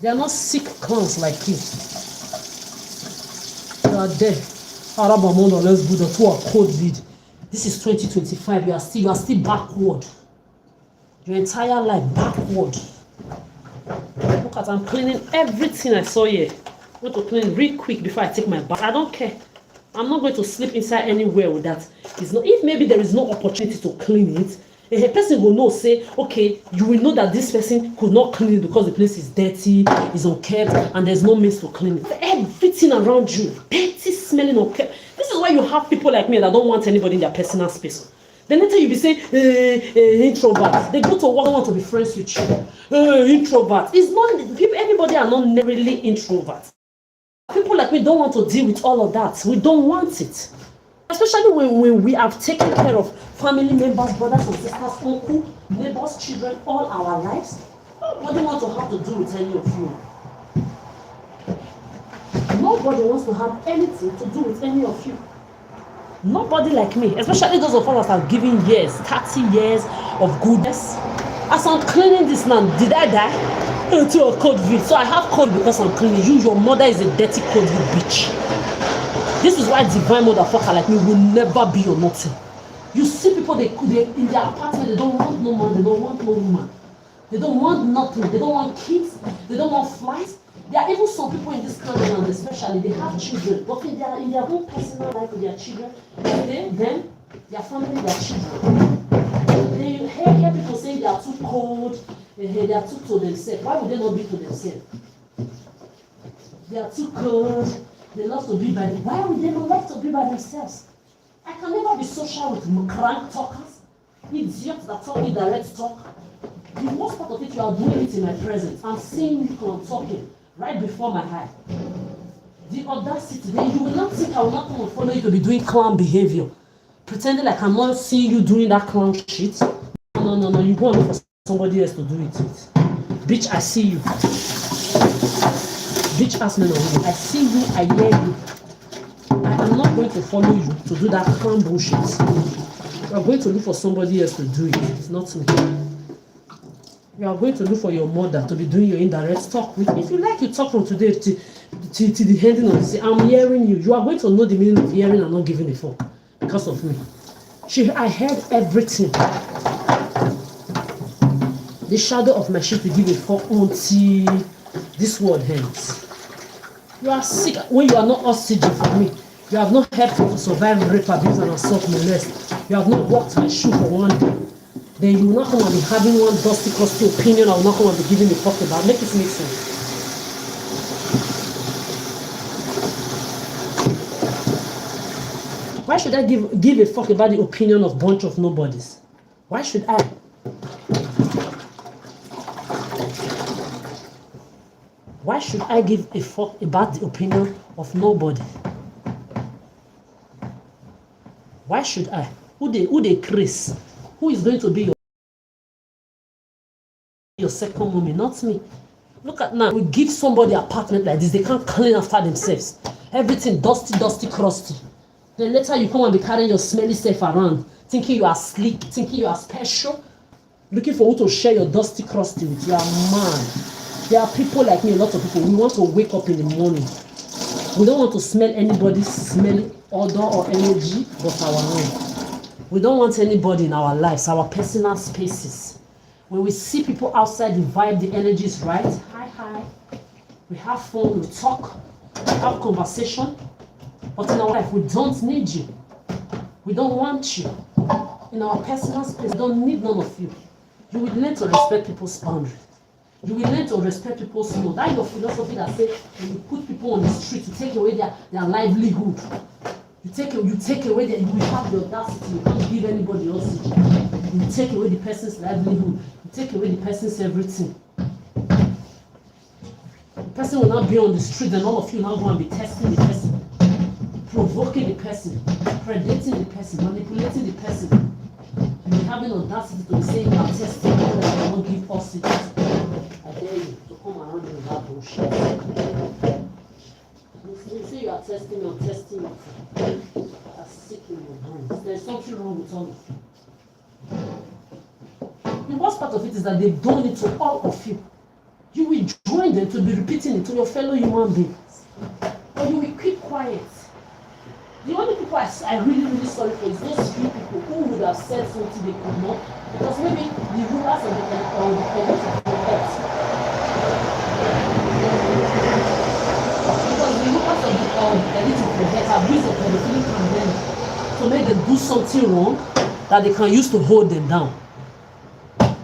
Speaker 1: They are not sick clowns like you. You are there. Arabamondo, let's do the tour COVID. This is 2025. You are still backward. Your entire life backward. Look at, I'm cleaning everything I saw here. I'm going to clean real quick before I take my bath. I don't care. I'm not going to sleep inside anywhere with that. It's not, if maybe there is no opportunity to clean it, a person will know, say, okay, you will know that this person could not clean it because the place is dirty, is unkept, and there's no means to clean it. Everything around you, dirty, smelling, unkept. This is why you have people like me that don't want anybody in their personal space. Then later you be saying, introvert. They go to work, don't want to be friends with you. Introvert. It's not, people, everybody are not really introverts. People like me don't want to deal with all of that. We don't want it. Especially when we have taken care of family members, brothers and sisters, uncle, neighbors, children, all our lives. Nobody wants to have to do with any of you. Nobody wants to have anything to do with any of you. Nobody like me, especially those of us that have given years, 30 years of goodness. As I'm cleaning this now, did I die? To a COVID. So I have COVID because I'm cleaning. You, your mother is a dirty COVID bitch. This is why divine motherfucker like me will never be your nothing. You see people, they in their apartment, they don't want no man, they don't want no woman. They don't want nothing. They don't want kids. They don't want flights. There are even some people in this country, and especially, they have children, but in their own personal life with their children, them, their family, their children. They hear people saying they are too cold, they are too to themselves. Why would they not be to themselves? They are too cold, they love to be by them. Why would they not love to be by themselves? I can never be social with crank talkers, idiots that talk indirect talk. The most part of it, you are doing it in my presence. I'm seeing you come talking right before my eye. The audacity, then you will not think I will not come and follow you to be doing clown behavior. Pretending like I'm not seeing you doing that clown shit. No, you go and look for somebody else to do it with. Bitch, I see you. Bitch, ask me no. I see you, I hear you. I am not going to follow you to do that clown bullshit. You are going to look for somebody else to do it. It's not me. You are going to look for your mother to be doing your indirect talk with. If you like, you talk from today to the ending of the day. I'm hearing you. You are going to know the meaning of hearing and not giving a fuck because of me. I heard everything. The shadow of my shit will give a fuck until this world ends. You are sick when you are not oxygen for me. You have not helped me to survive rape, abuse, and assault, molest. You have not walked my shoe for one day. Then you will not come and be having one dusty, crusty opinion. I will not come and be giving a fuck about. Make it make sense. Why should I give a fuck about the opinion of bunch of nobodies? Why should I? Why should I give a fuck about the opinion of nobody? Why should I? Who they Chris? Who is going to be your second mommy? Not me. Look at now. We give somebody an apartment like this. They can't clean after themselves. Everything dusty, crusty. Then later you come and be carrying your smelly self around, thinking you are sleek, thinking you are special, looking for who to share your dusty, crusty with. You are mad. There are people like me, a lot of people. We want to wake up in the morning. We don't want to smell anybody's smelly odor or energy but our own. We don't want anybody in our lives, our personal spaces. When we see people outside, the vibe, the energy is right. Hi. We have fun, we talk, we have conversation. But in our life, we don't need you. We don't want you. In our personal space, we don't need none of you. You will learn to respect people's boundaries. You will learn to respect people's law. That's your philosophy that says when you put people on the street, you take away their livelihood. You take away you will have the audacity. You can't give anybody oxygen. You take away the person's livelihood. You take away the person's everything. The person will not be on the street, and all of you now go and be testing the person, provoking the person, predating the person, manipulating the person. You be having audacity to be saying you are testing people that will not give oxygen. I dare you to come around with that bullshit. You say you are testing me, I'm testing you. are sick in your brains. There's something wrong with all of you. The worst part of it is that they've done it to all of you. You will join them to be repeating it to your fellow human beings. Or you will keep quiet. The only people I really, really sorry for is those few people who would have said something they could not, because maybe the rulers of the earth of the earth. Because the rulers of the elite of the earth have used the pedophilia pandemic to make them do something wrong that they can use to hold them down.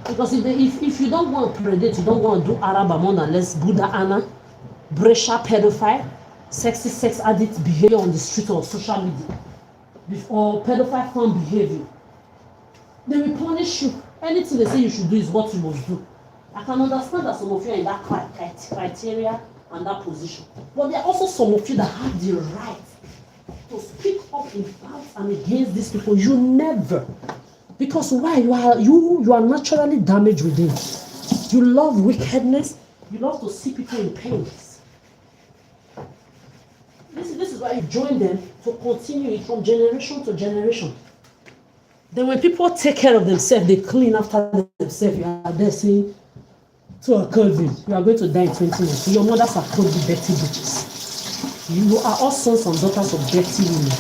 Speaker 1: Because if you don't want to predate, you don't want to do Arabamon unless Buddha Anna, Brescia pedophile, sexy sex addict behavior on the street or social media, or pedophile fun behavior, they will punish you. Anything they say you should do is what you must do. I can understand that some of you are in that criteria and that position. But there are also some of you that have the right to speak up about and against these people. You never. Because why? You are naturally damaged within. You love wickedness. You love to see people in pain. This is why you join them to continue it from generation to generation. Then when people take care of themselves, they clean after themselves. You are there saying to a COVID, you are going to die in 20 minutes. Your mothers are called the dirty bitches. You are all sons and daughters of dirty women.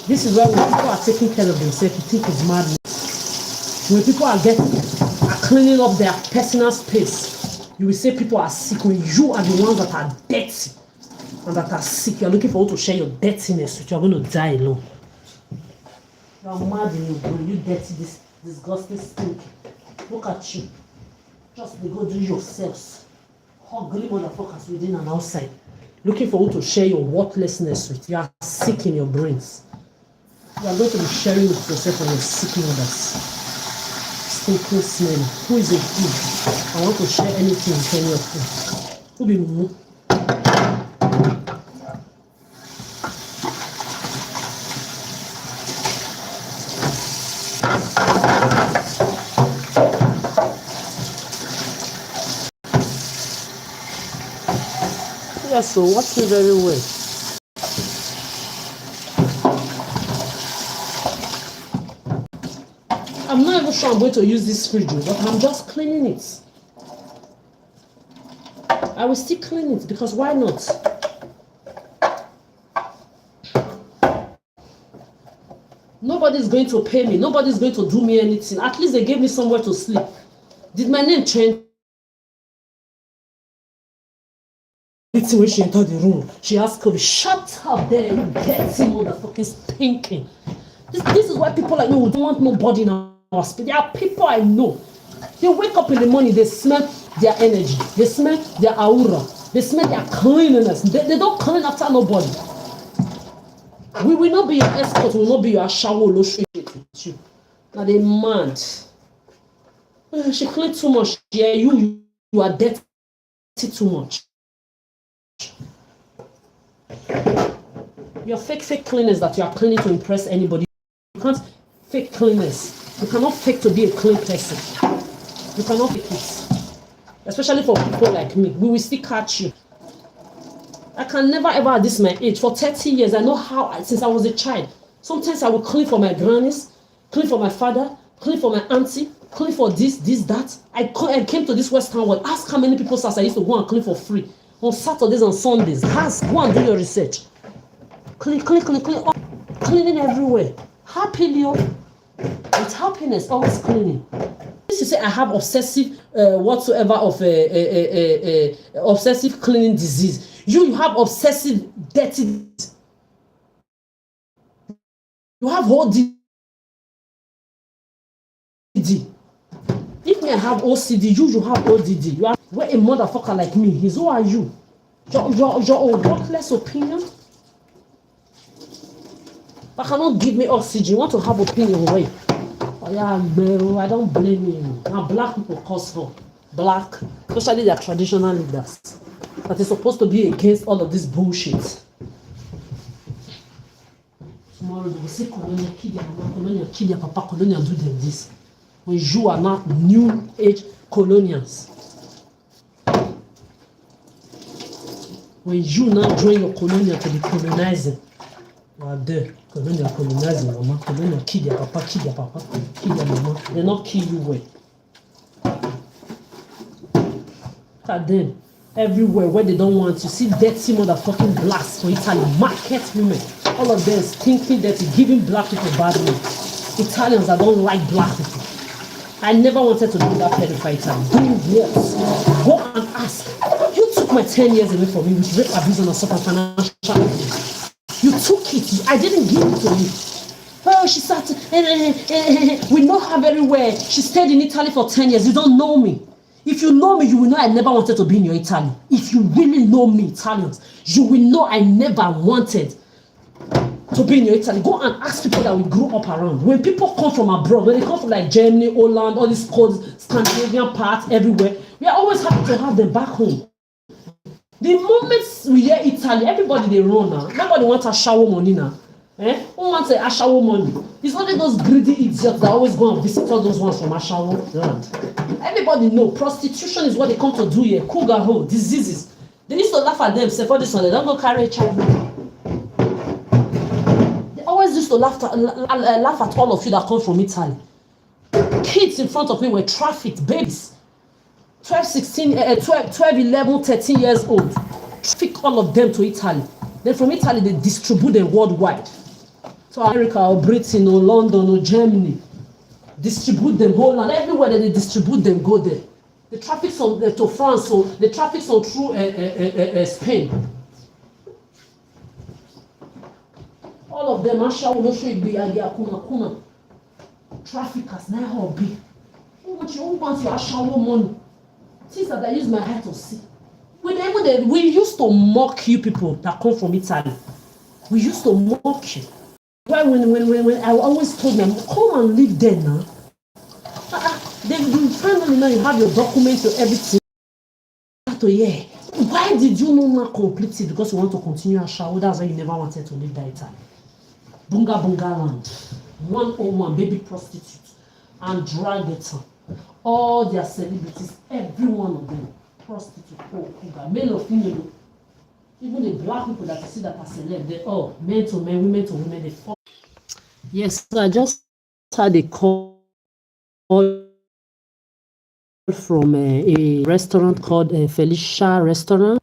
Speaker 1: This is why when people are taking care of themselves, you think it's madness. When people are cleaning up their personal space, you will say people are sick. When you are the ones that are dirty and that are sick, you are looking for who to share your dirtiness with. You are going to die alone. You are mad in your brain. You dirty, this disgusting stink. Look at you. Just they go do yourselves. Ugly motherfuckers within and outside. Looking for who to share your worthlessness with. You are sick in your brains. You are going to be sharing with yourself and your sick mothers. Stinking smelly. Who is a fool? I want to share anything with any of you. Who be mumu? Yes, so watch me very well. I'm not even sure I'm going to use this fridge, but I'm just cleaning it. I will still clean it because why not? Nobody's going to pay me. Nobody's going to do me anything. At least they gave me somewhere to sleep. Did my name change? When she entered the room, she asked Kobe, shut up there, you dirty motherfucking stinking. This is why people like me don't want nobody in our space. There are people I know. They wake up in the morning, they smell their energy, they smell their aura, they smell their cleanliness. They don't clean after nobody. We will not be your escort, we will not be your shower with you. Now they mad. She cleaned too much. Yeah, you are dirty too much. Your fake cleanness that you are cleaning to impress anybody. You can't fake cleanness. You cannot fake to be a clean person. You cannot fake it. Especially for people like me. We will still catch you. I can never ever at this my age. For 30 years, I know how, since I was a child. Sometimes I will clean for my grannies, clean for my father, clean for my auntie, clean for this, that. I came to this Western world. Ask how many people's house I used to go and clean for free. On Saturdays and Sundays. Ask, go and do your research. Clean. Cleaning everywhere. Happily, with happiness, always cleaning. If you say I have obsessive whatsoever of obsessive cleaning disease, you have obsessive dirty. You have ODD. If me I have OCD, you have ODD. You are where a motherfucker like me is. Who are you? Your worthless opinion. I cannot give me oxygen. You want to have opinion, wait. Oh yeah, I don't blame you. Now black people cause for black, especially their traditional leaders, that is supposed to be against all of this bullshit. Tomorrow they will say colonial, kill their mama, colonial, kill their papa, colonial, do them this. When you are not new age colonials. When you now join your colonial to be colonizing. are there. Because when they are colonizing mama, because when they kill their papa, kill their mama, they not kill you well. Look at them. Everywhere where they don't want to see dirty motherfucking blacks for Italy. Market women. All of them stinking dirty, giving black people bad name. Italians that don't like black people. I never wanted to do that pedophile Italy. Do what? Go and ask. You took my 10 years away from me with rape, abuse, and assault and financial abuse. You took it. I didn't give it to you. Oh, she sat. We know her very well. She stayed in Italy for 10 years. You don't know me. If you know me, you will know I never wanted to be in your Italy. If you really know me, Italians, you will know I never wanted to be in your Italy. Go and ask people that we grew up around. When people come from abroad, when they come from like Germany, Holland, all these cold Scandinavian parts everywhere, we are always happy to have them back home. The moment we hear Italy, everybody they run now. Nobody wants a shower money now. Who wants a Ashawo money? It's only those greedy idiots that always go and visit all those ones from Ashawo land. Everybody know prostitution is what they come to do here. Kugaho, diseases. They used to laugh at themselves for this one. They don't go carry HIV. They always used to laugh at all of you that come from Italy. Kids in front of me were trafficked, babies. 12, 16, 12, 11, 13 years old. Traffic all of them to Italy. Then from Italy, they distribute them worldwide. To America or Britain or London or Germany. Distribute them, Holland, everywhere that they distribute them, go there. The traffic to France, so the traffic through Spain. All of them, Asha will show you the traffickers, now hobby. Who wants your Asha money? Things that I use my head to see. We used to mock you people that come from Italy. We used to mock you. Why when I always told them, come and live there now. Then you finally now you have your documents, your everything. Yeah. Why did you not complete it? Because you want to continue a shower. That's why you never wanted to live that Italy. Bunga land. 101 baby prostitutes and drag it on. All their celebrities, every one of them, prostitute, male or female. Even the black people that you see that are celeb, they all men to men, women to women, they fuck. Yes, so I just had a call from a restaurant called Felicia Restaurant.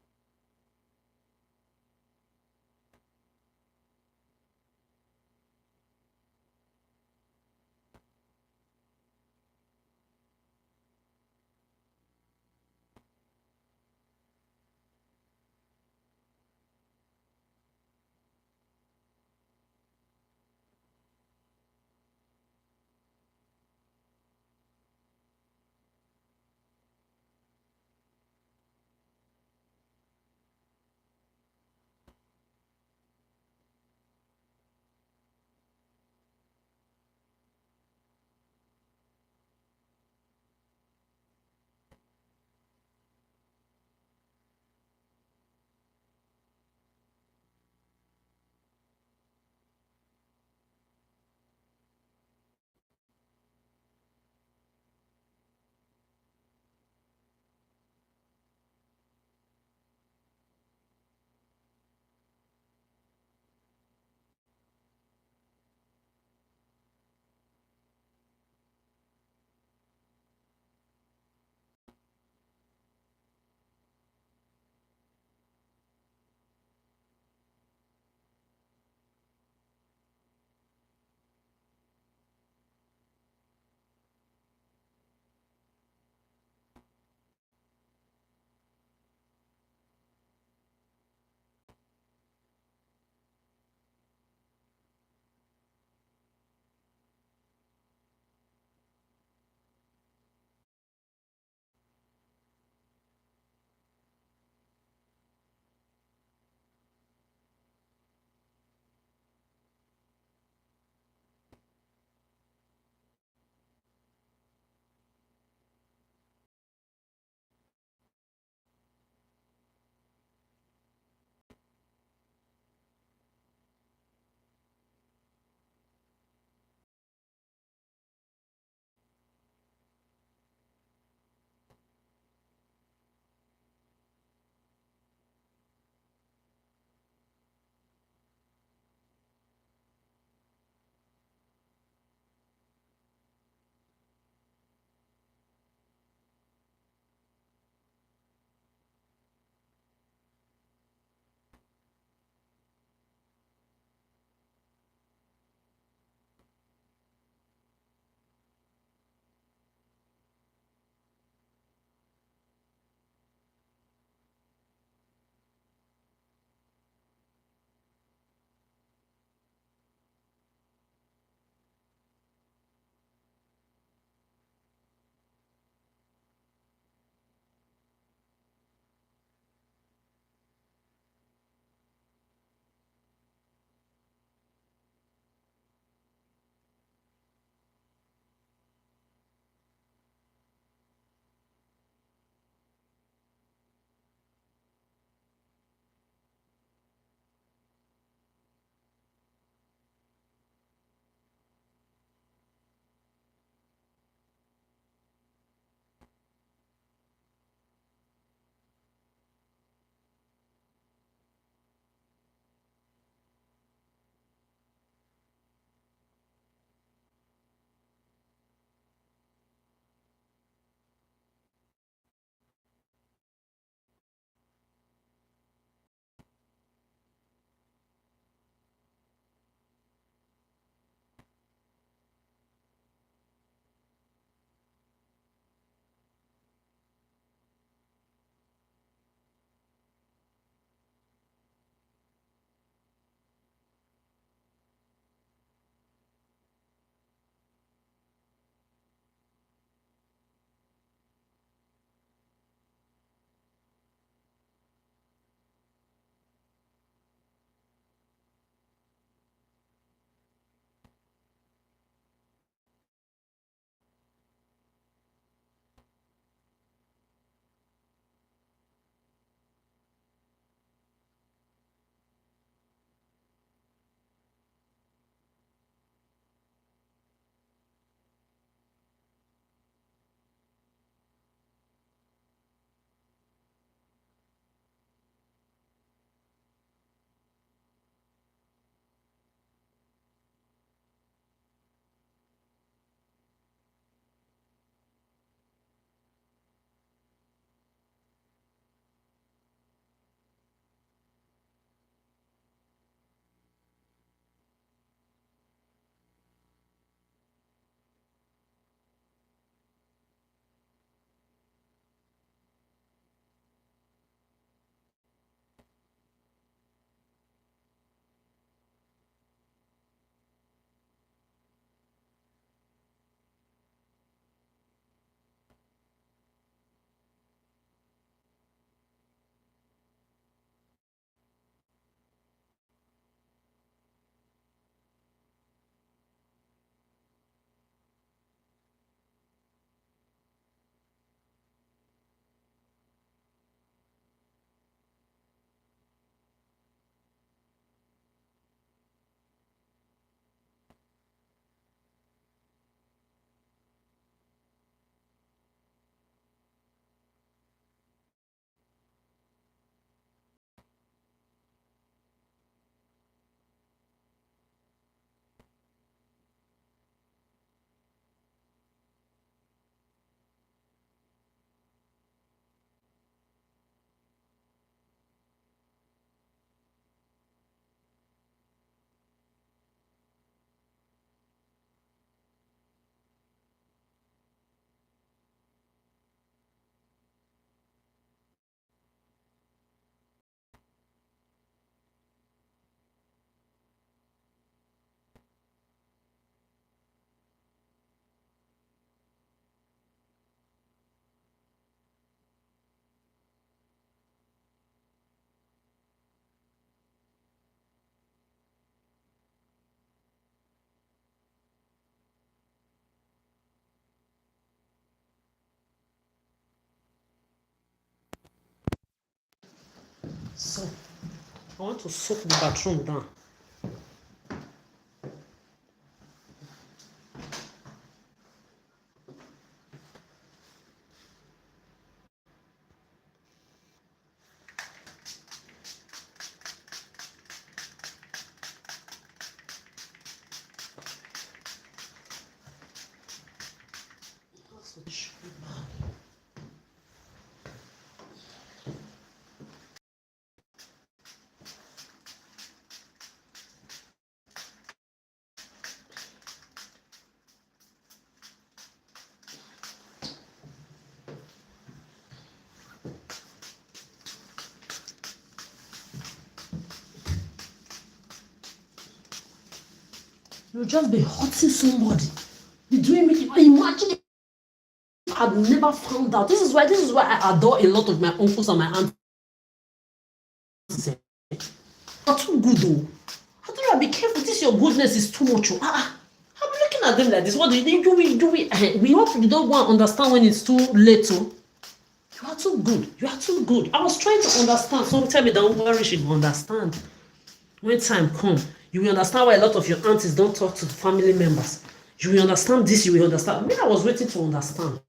Speaker 1: So I want to soak the bathroom down. You'll just be hurting somebody. Be doing me. Imagine if I'd never found out. This is why I adore a lot of my uncles and my aunts. Are too good though. Adora, be careful. This your goodness is too much. I'm looking at them like this. What do you do? We hope you don't want to understand when it's too late. You are too good. You are too good. I was trying to understand. So tell me, don't worry, she will understand. When time comes, you will understand why a lot of your aunties don't talk to family members. You will understand this, you will understand. Me, I was waiting to understand.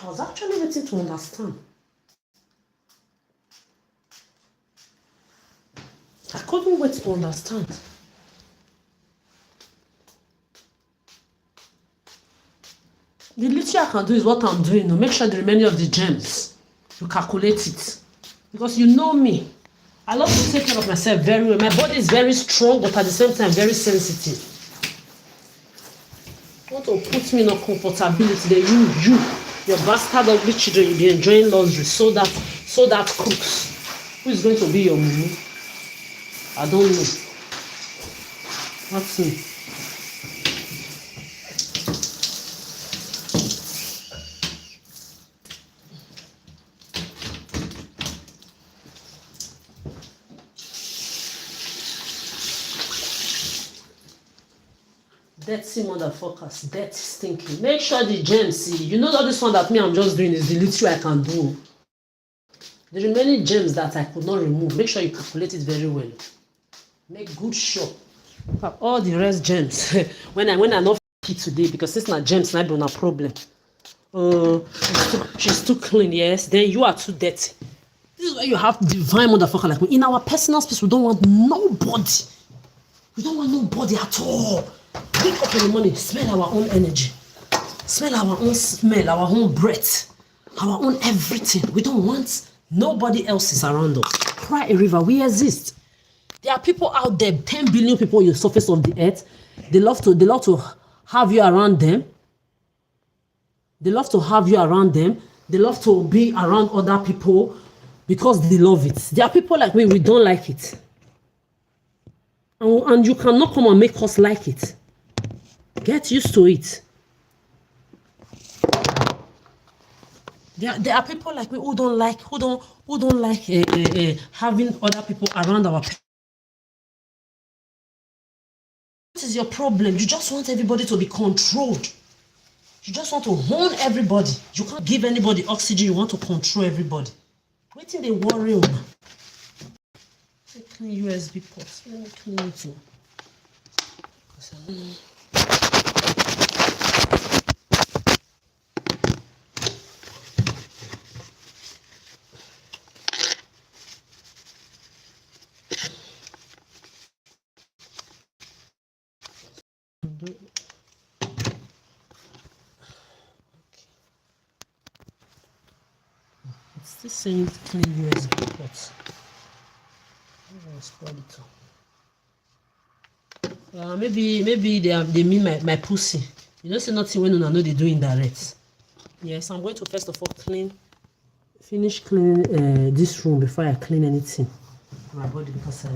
Speaker 1: I was actually waiting to understand. I couldn't wait to understand. The little I can do is what I'm doing. Make sure the remaining of the gems, you calculate it. Because you know me. I love to take care of myself very well. My body is very strong, but at the same time, very sensitive. You want to put me in uncomfortability, then your bastard ugly children, you'll be enjoying luxury. So that cooks. Who is going to be your mumu? I don't know. That's me. Dirty motherfuckers, dirty stinking. Make sure the gems see. You know that this one that I'm just doing is the little I can do. The remaining gems that I could not remove, make sure you calculate it very well. Make good sure. All the rest gems. when I not fit today, because it's not gems, not been a problem. She's too clean, yes. Then you are too dirty. This is why you have divine motherfucker like me. In our personal space, we don't want nobody. We don't want nobody at all. Wake up in the morning, smell our own energy. Smell our own smell, our own breath, our own everything. We don't want nobody else is around us. Cry a river, we exist. There are people out there, 10 billion people on the surface of the earth. They love to have you around them. They love to have you around them. They love to be around other people because they love it. There are people like me, we don't like it. And you cannot come and make us like it. Get used to it. There are people like me who don't like having other people around our. What is your problem? You just want everybody to be controlled. You just want to own everybody. You can't give anybody oxygen. You want to control everybody. Wait till they worry on. Clean USB ports. Let me clean it too. It's still saying clean USB ports. Maybe they mean my pussy. You don't say nothing when I know they do indirect. Yes, I'm going to first of all finish cleaning this room before I clean anything my body because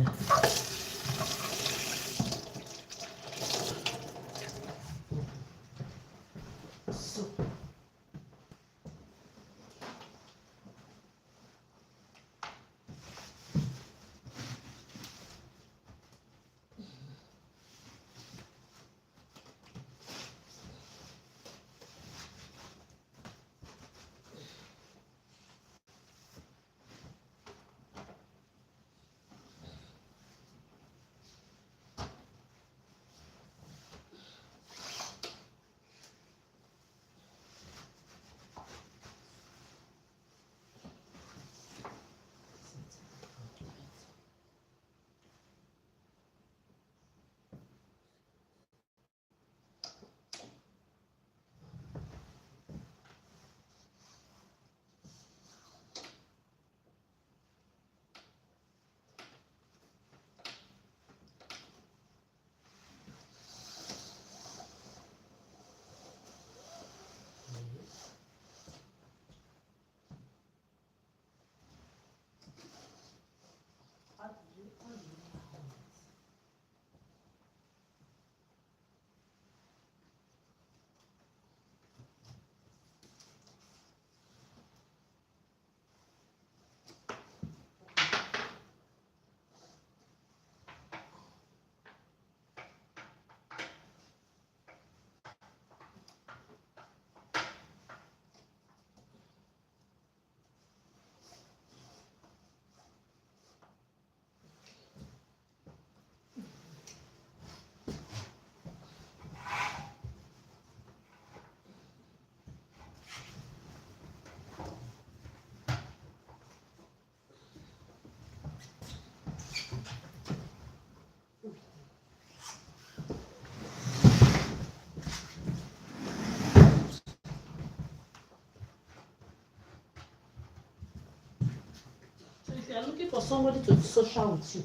Speaker 1: for somebody to be social with you.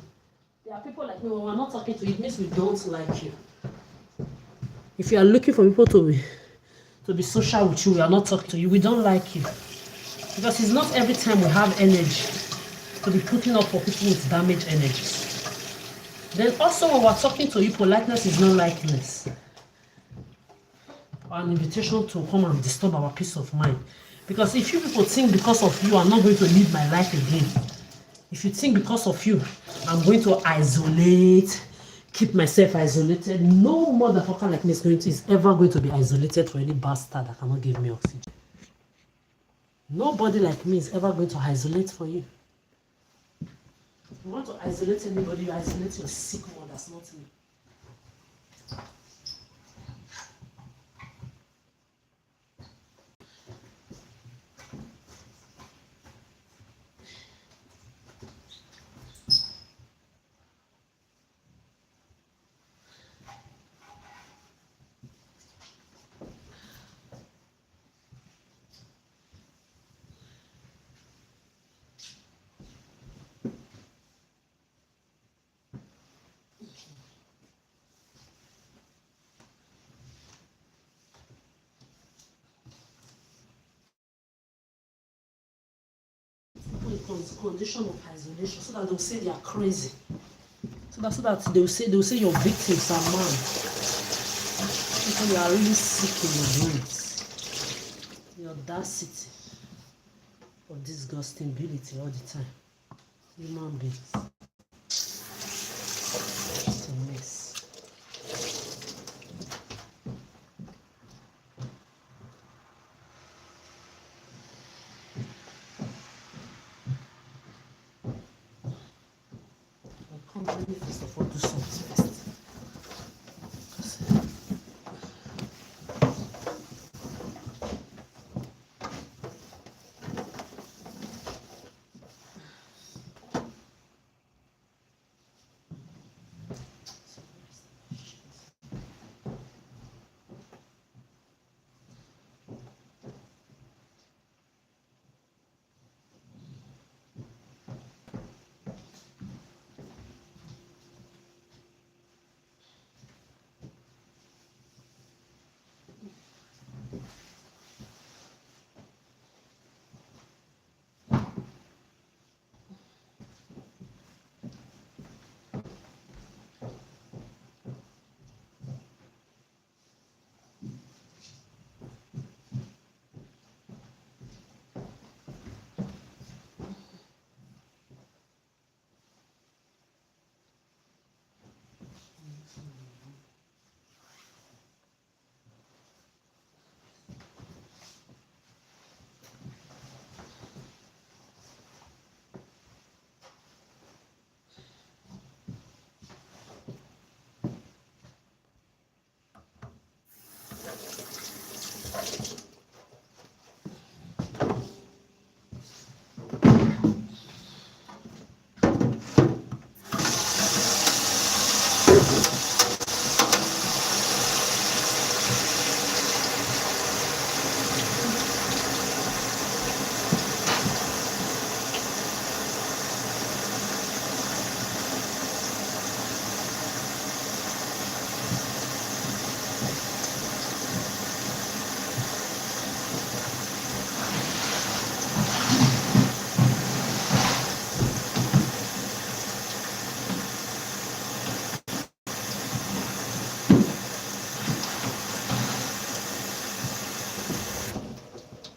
Speaker 1: There are people like me, when we're not talking to you, it means we don't like you. If you are looking for people to be social with you, we are not talking to you, we don't like you. Because it's not every time we have energy to be putting up for people with damaged energies. Then also when we're talking to you, politeness is not likeness. Or an invitation to come and disturb our peace of mind. Because if you people think because of you I'm not going to live my life again, if you think because of you I'm going to isolate, keep myself isolated, no motherfucker like me is ever going to be isolated for any bastard that cannot give me oxygen. Nobody like me is ever going to isolate for you. If you want to isolate anybody, you isolate your sick one, that's not me. Condition of isolation so that they'll say they are crazy. So that they'll say your victims are mad. People, you are really sick in your brains. The audacity of disgusting ability all the time. Human beings. It's a mess. Let me first of all do something first.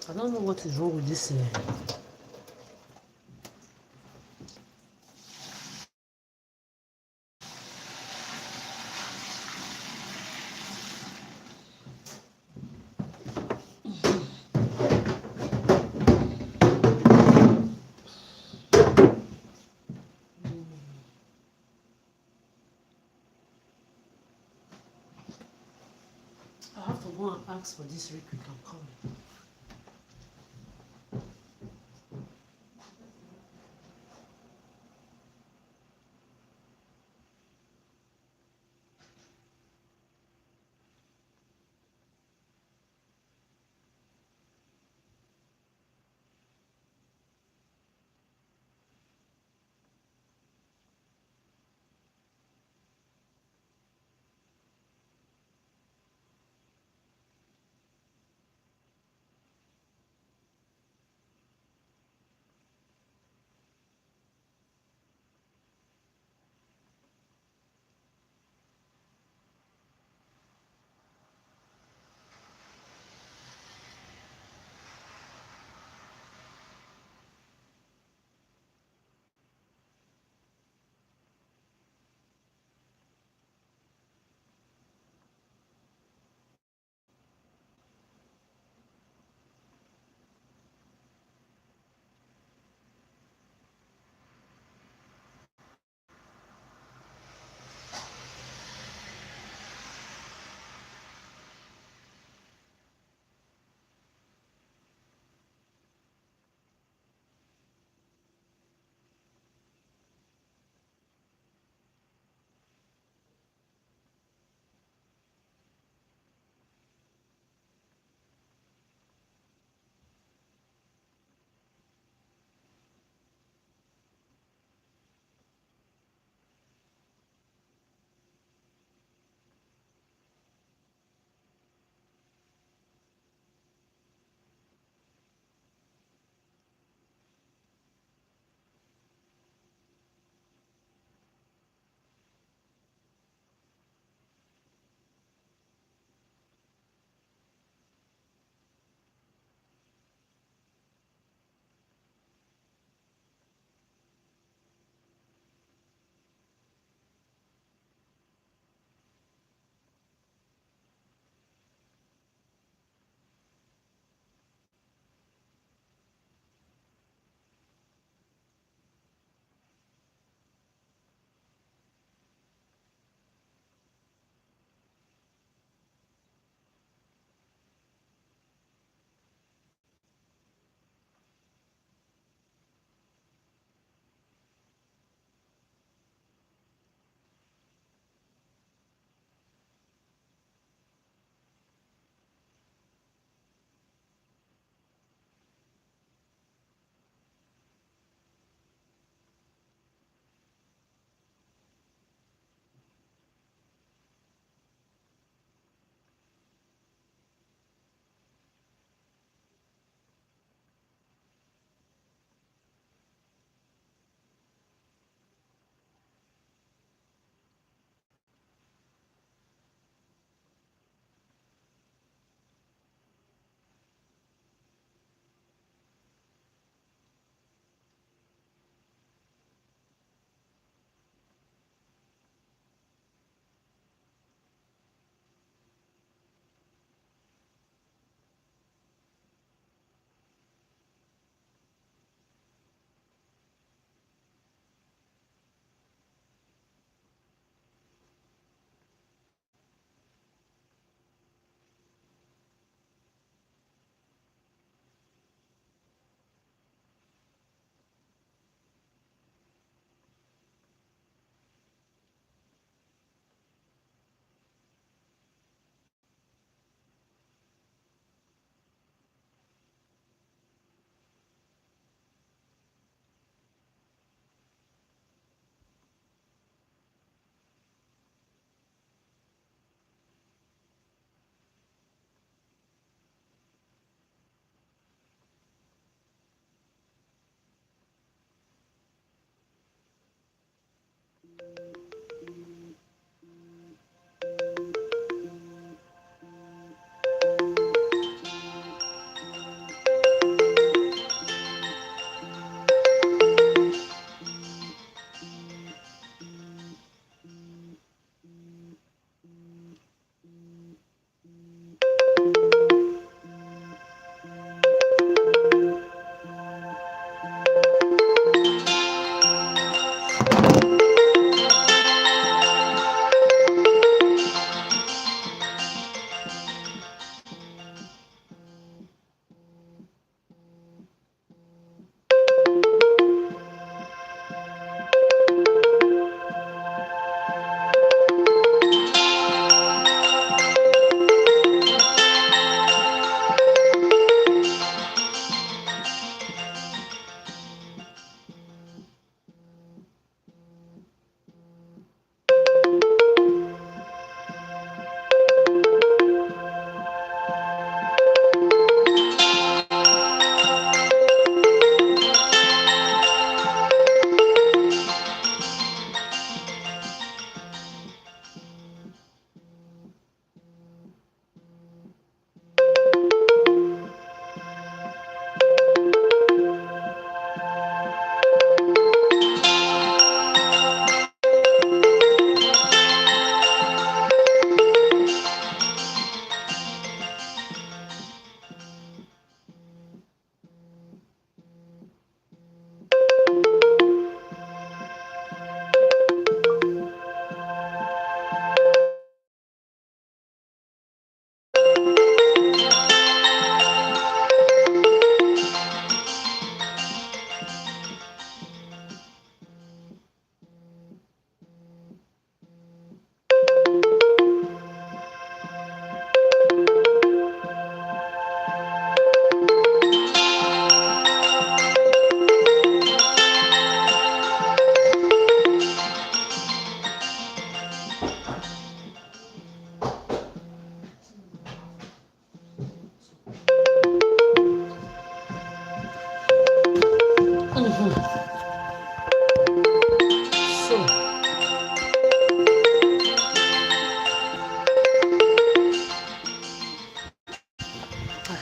Speaker 1: I don't know what is wrong with this. I have to go and ask for this real quick. I'm coming.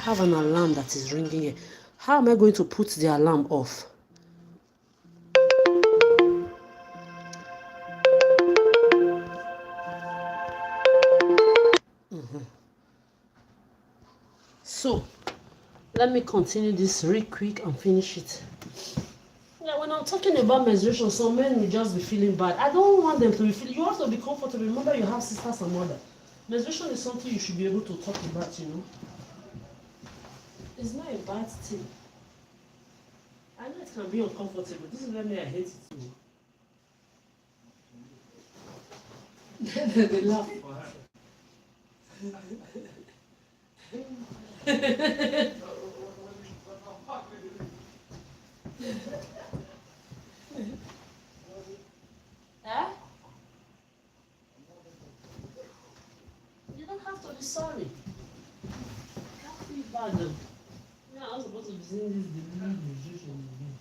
Speaker 1: have an alarm that is ringing here. How am I going to put the alarm off? So let me continue this real quick and finish it. Yeah, when I'm talking about menstruation, some men will just be feeling bad. I don't want them to be feeling. You have to be comfortable. Remember, you have sisters and mother. Menstruation is something you should be able to talk about. It's not a bad thing. I know it can be uncomfortable. This is why I hate it too. They laugh. Eh? You don't have to be sorry. Can't feel bad though. Yeah, I'm supposed to be saying this the musician again.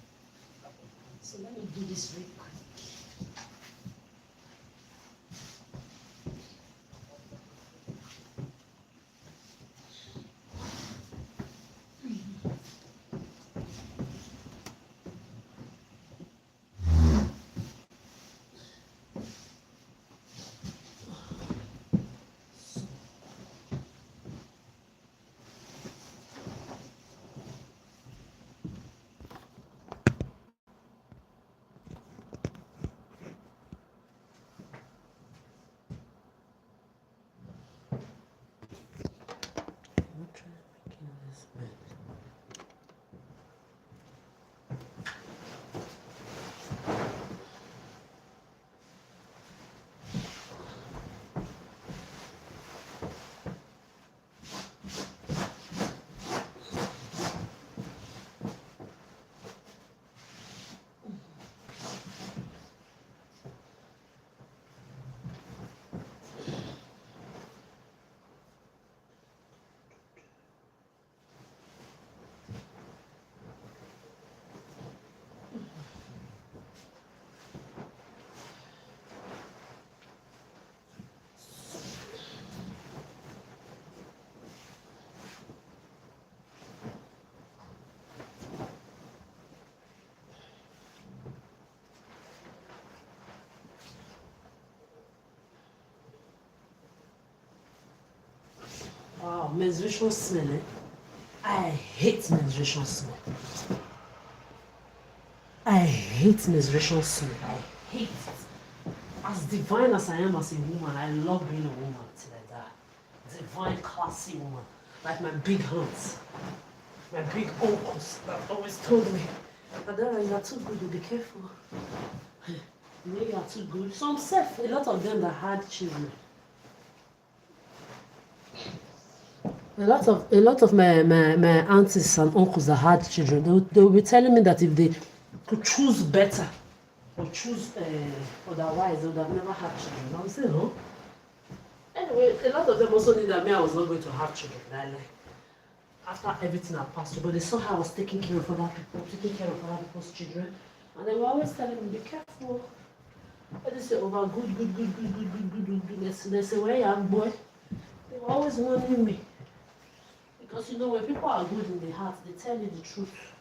Speaker 1: So let me do this real quick. Wow, menstruation smell, eh? I hate menstruation smell. I hate menstruation smell. I hate it. As divine as I am as a woman, I love being a woman like that. Divine, classy woman. Like my big hands. My big uncles that always told me, Adora, you are too good, you be careful. You know you are too good. Some self, a lot of them that had children. A lot of my aunties and uncles that had children, they will be telling me that if they could choose better or choose otherwise, they would have never had children. I would say, no. Anyway, a lot of them also knew that me, I was not going to have children. After everything I passed through, but they saw how I was taking care of other people, taking care of other people's children. And they were always telling me, be careful. But they say, oh, good. They say, where you are, boy? They were always warning me. Because when people are good in the heart, they tell you the truth,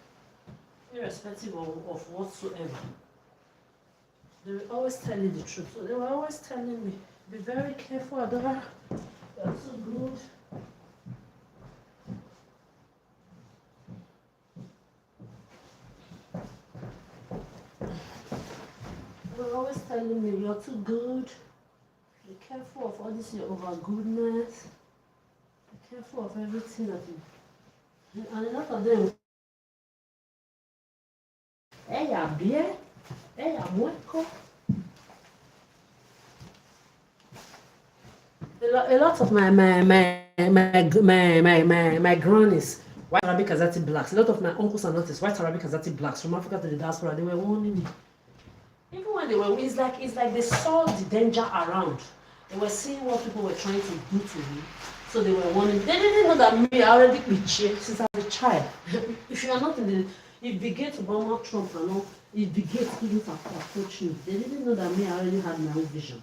Speaker 1: irrespective of whatsoever. They will always tell you the truth. So they were always telling me, be very careful, Adora. You're so good. They were always telling me, you're too good. Be careful of all this your over goodness. Be careful of everything that you. And a lot of them. Ella bien, ella mueco. A lot of my grannies, white Arabic Azati blacks, a lot of my uncles and aunts, white Arabic Azati blacks from Africa to the diaspora, they were warning me. Even when they were, it's like they saw the danger around. They were seeing what people were trying to do to me. So they were warning. They didn't know that me, I already bitched since I was a child. If you are not in the, if the gate Obama, Trump and all, if the gate couldn't approach me, they didn't know that me, I already had my own vision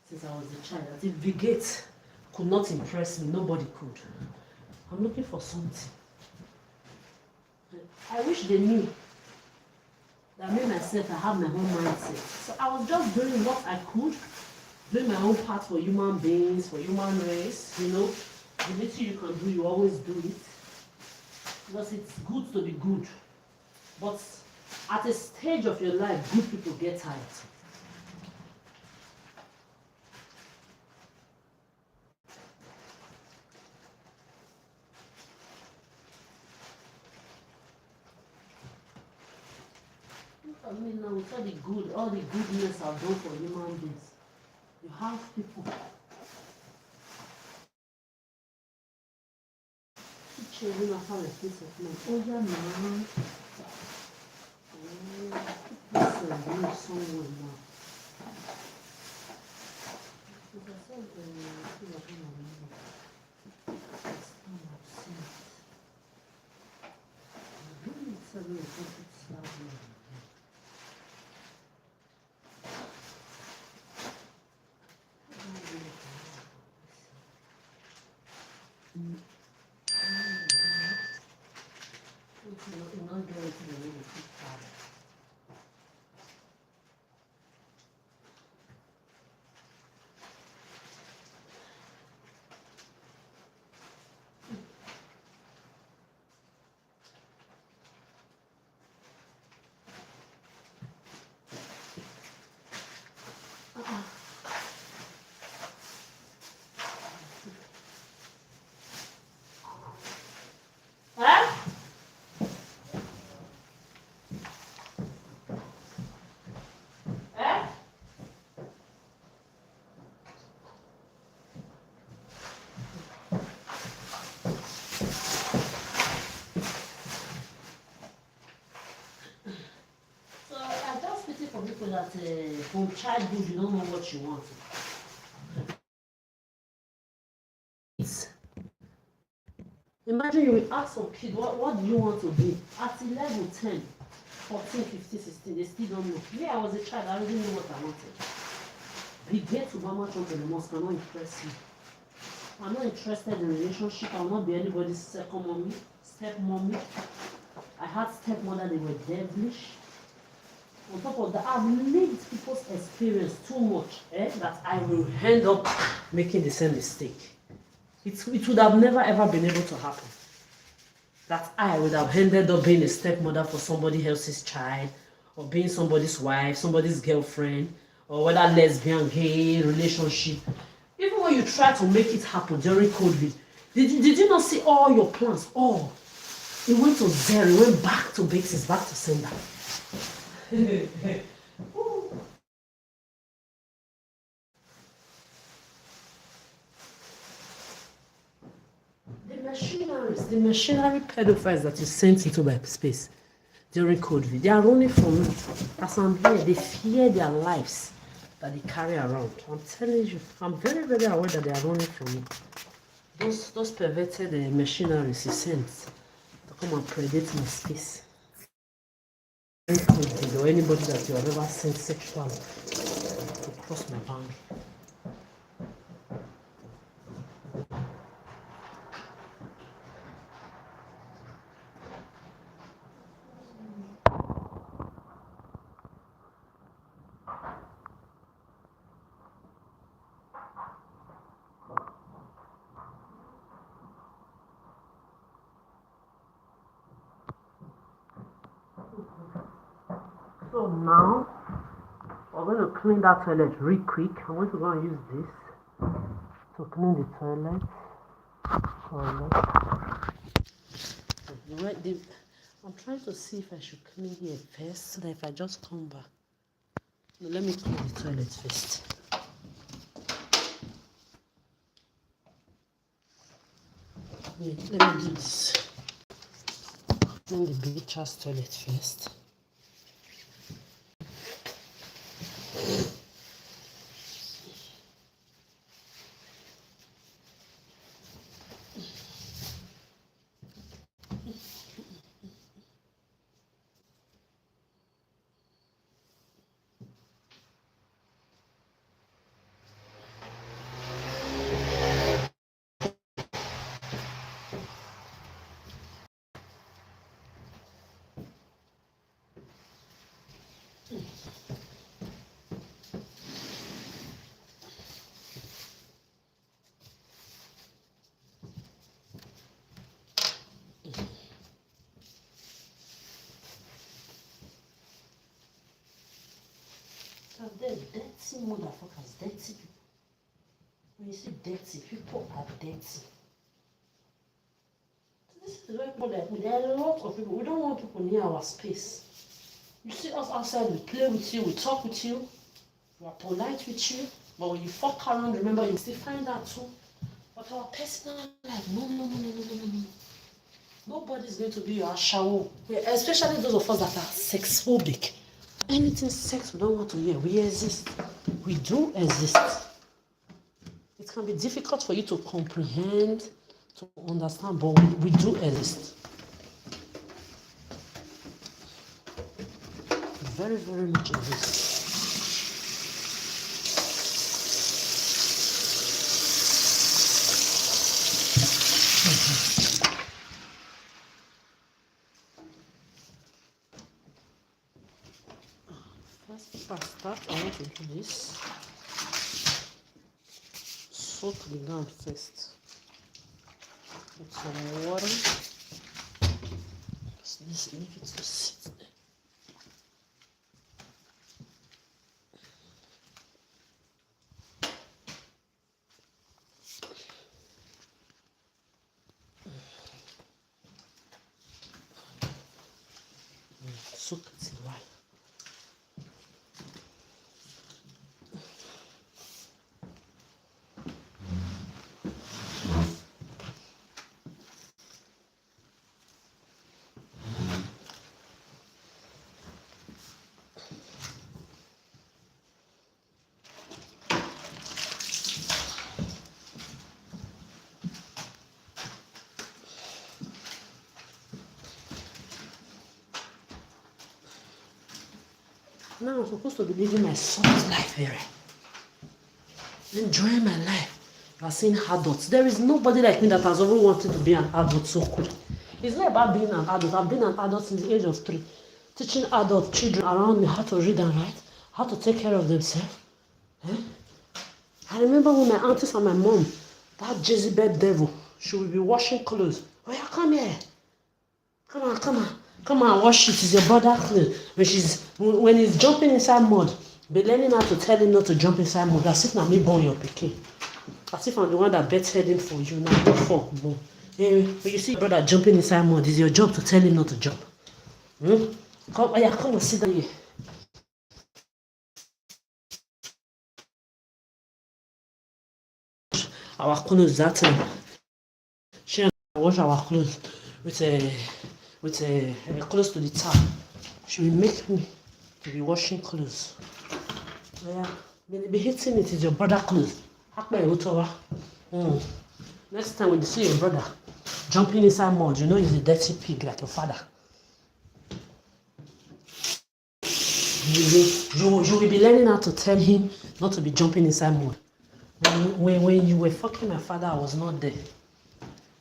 Speaker 1: since I was a child. That if the gate could not impress me, nobody could. I'm looking for something. I wish they knew that me myself, I have my own mindset. So I was just doing what I could, doing my own part for human beings, for human race, you know. The little you can do, you always do it. Because it's good to be good. But at a stage of your life, good people get tired. I mean, now with all the goodness I've done for human beings, you have people keep changing after a place of mind. Oh yeah, man. This is somewhere now. Because I said, So I just pity for people that from childhood you don't know what you want. Imagine you will ask some kid, what do you want to be? At 11, 10, 14, 15, 16, they still don't know. Me, I was a child, I didn't know what I wanted. The gate to Mama Trump in the mosque cannot impress me. I'm not interested in relationship. I will not be anybody's second mommy, step mommy. I had stepmother, they were devilish. On top of that, I've lived people's experience too much that I will end up making the same mistake. It would have never ever been able to happen. That I would have ended up being a stepmother for somebody else's child, or being somebody's wife, somebody's girlfriend, or whether lesbian, gay, relationship. Even when you try to make it happen during COVID, did you not see all your plans? All. It went to zero, it went back to basics, back to sender. The machinery pedophiles that you sent into my space during COVID, they are running from me. As I'm here, they fear their lives that they carry around. I'm telling you, I'm very, very aware that they are running from me. Those perverted machineries you sent to come and predate my space. Or anybody that you have ever sent sexually to cross my boundary. So now, we're going to clean that toilet real quick. I'm going to go and use this to clean the toilet. I'm trying to see if I should clean here first, so that if I just come back. No, let me clean the toilet first. Wait, let me do this. Clean the bleacher's toilet first. dirty motherfuckers, dirty people. When you say dirty, people are dirty. This is where people like me, there are a lot of people. We don't want people near our space. You see us outside, we play with you, we talk with you, we are polite with you, but when you fuck around, remember you still find out too. But our personal life, no. Nobody's going to be your ashawo. Especially those of us that are sex phobic. Anything sex we don't want to hear. We exist. We do exist. It can be difficult for you to comprehend, to understand, but we do exist. Very, very much exist. First, before I start, I want to do this. Soak the ground first with some water. Just leave it to sit there. Soak it a while. Now I'm supposed to be living my soft life here. Enjoying my life. You are seeing adults. There is nobody like me that has ever wanted to be an adult so quick. It's not about being an adult. I've been an adult since the age of 3. Teaching adult children around me how to read and write, how to take care of themselves. I remember when my aunties and my mom, that Jezebel devil, she will be washing clothes. Oh yeah, come here. Come on, wash it. It's your brother clothes. When he's jumping inside mud, be learning how to tell him not to jump inside mud. As if I'm me born your pikin. As if I'm the one that bets heading for you now. Not for born. When you see your brother jumping inside mud, it's your job to tell him not to jump. Come and sit down here. Our clothes that time. She and I wash our clothes with a close to the tap. She will make me to be washing clothes. Yeah, when they be hitting it is your brother clothes. Next time when you see your brother jumping inside mud, you know he's a dirty pig like your father. You will be learning how to tell him not to be jumping inside mud. When you were fucking my father, I was not there.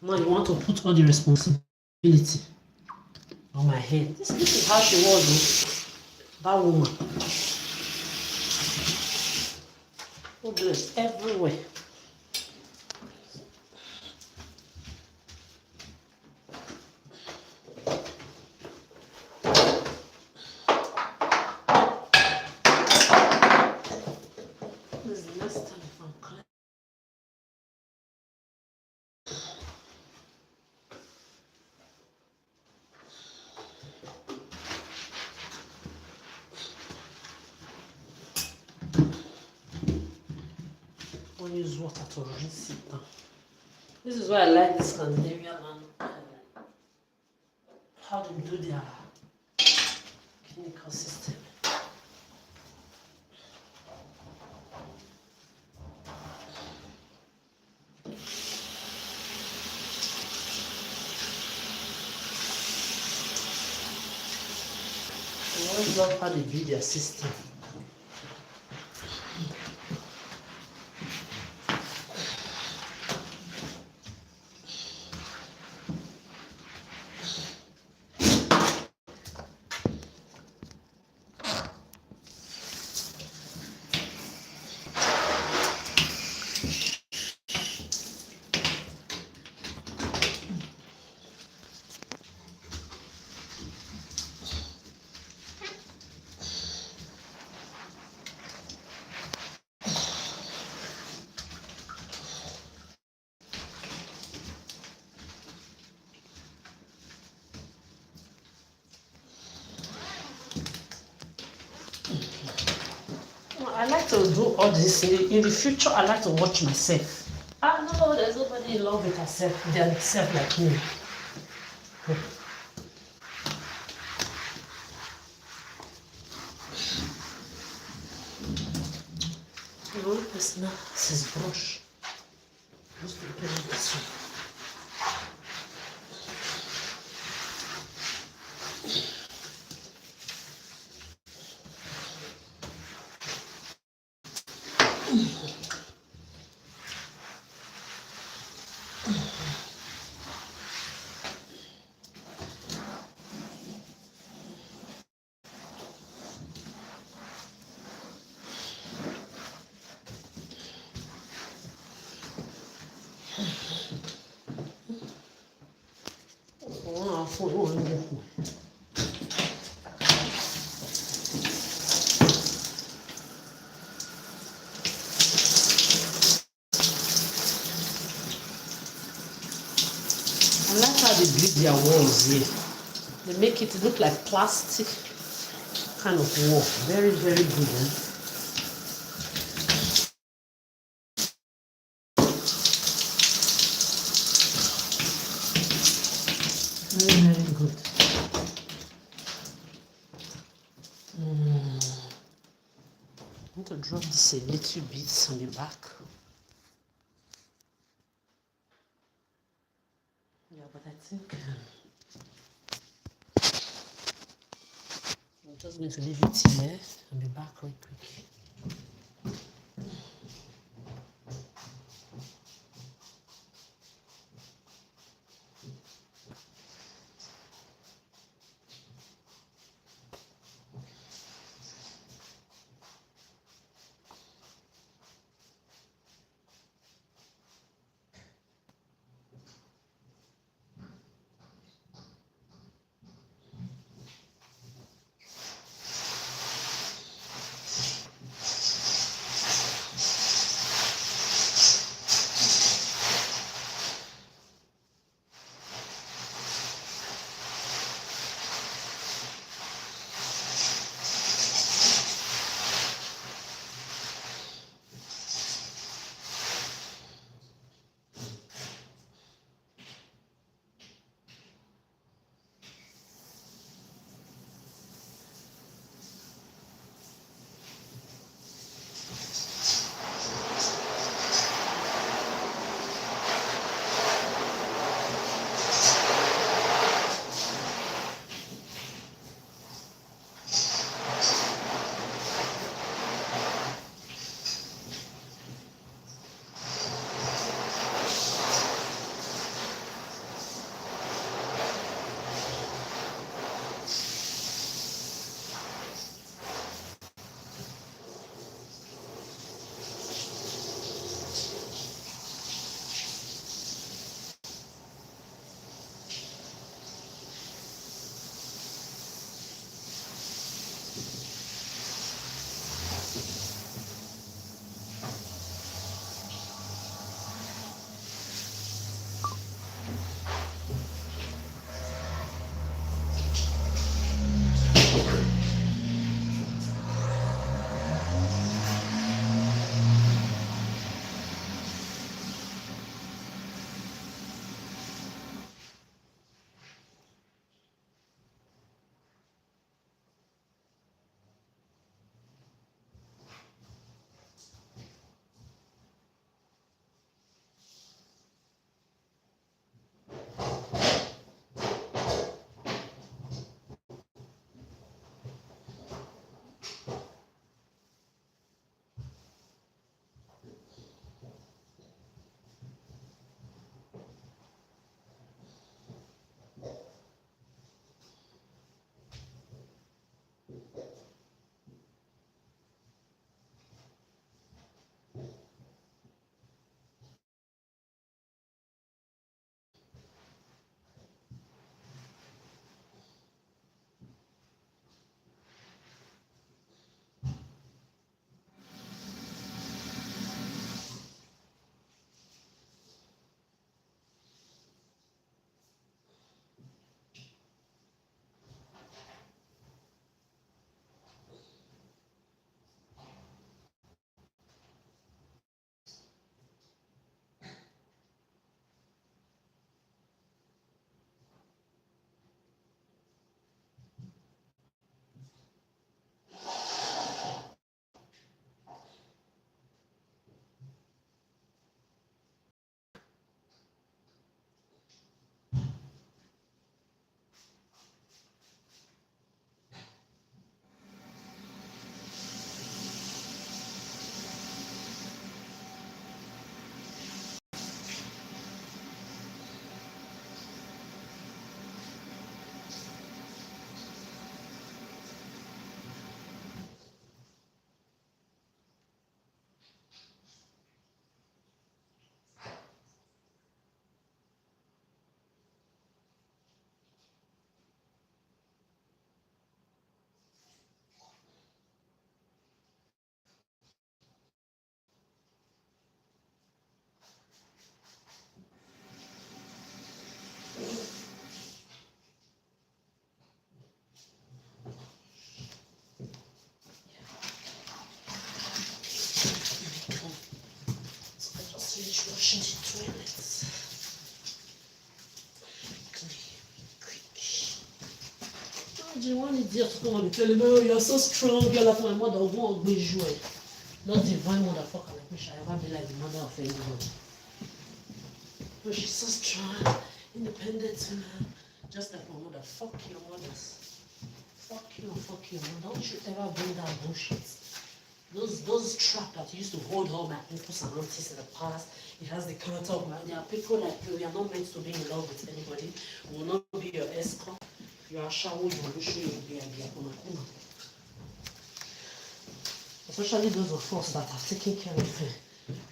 Speaker 1: Now you want to put all the responsibility on my head. This is how she was, though. That woman. Oh, bless everywhere. This is the next time if I'm clean. Don't use water to rinse it down. This is why I like this Scandinavian and how they do their clinical system. I always love how they do their system. like to do all this. In the future, I like to watch myself. No, there's nobody in love with themselves like me. No, it's not. This is brush. Just to put it this way. Oh, for one. I like how they build their walls here. They make it look like plastic kind of wall. Very, very good. Very, very good. I'm going to drop this a little bit on the back. Yeah, but I think I'm just going to leave it here and be back real quick. imagine one idiot to come and tell him, oh, you're so strong, you're like my mother, won't be you. Not divine motherfucker like me, shall ever be like the mother of anybody. But she's so strong, independent woman, just like my mother. Fuck your mothers. Fuck you, fuck your mother. Don't you ever bring that bullshit. Those traps that used to hold all my uncles and aunties in the past, it has the character of my. There are people like you, we are not meant to be in love with anybody. We will not be your escort. You are shawo, you will show you be a kuna. Especially those of us that are taking care of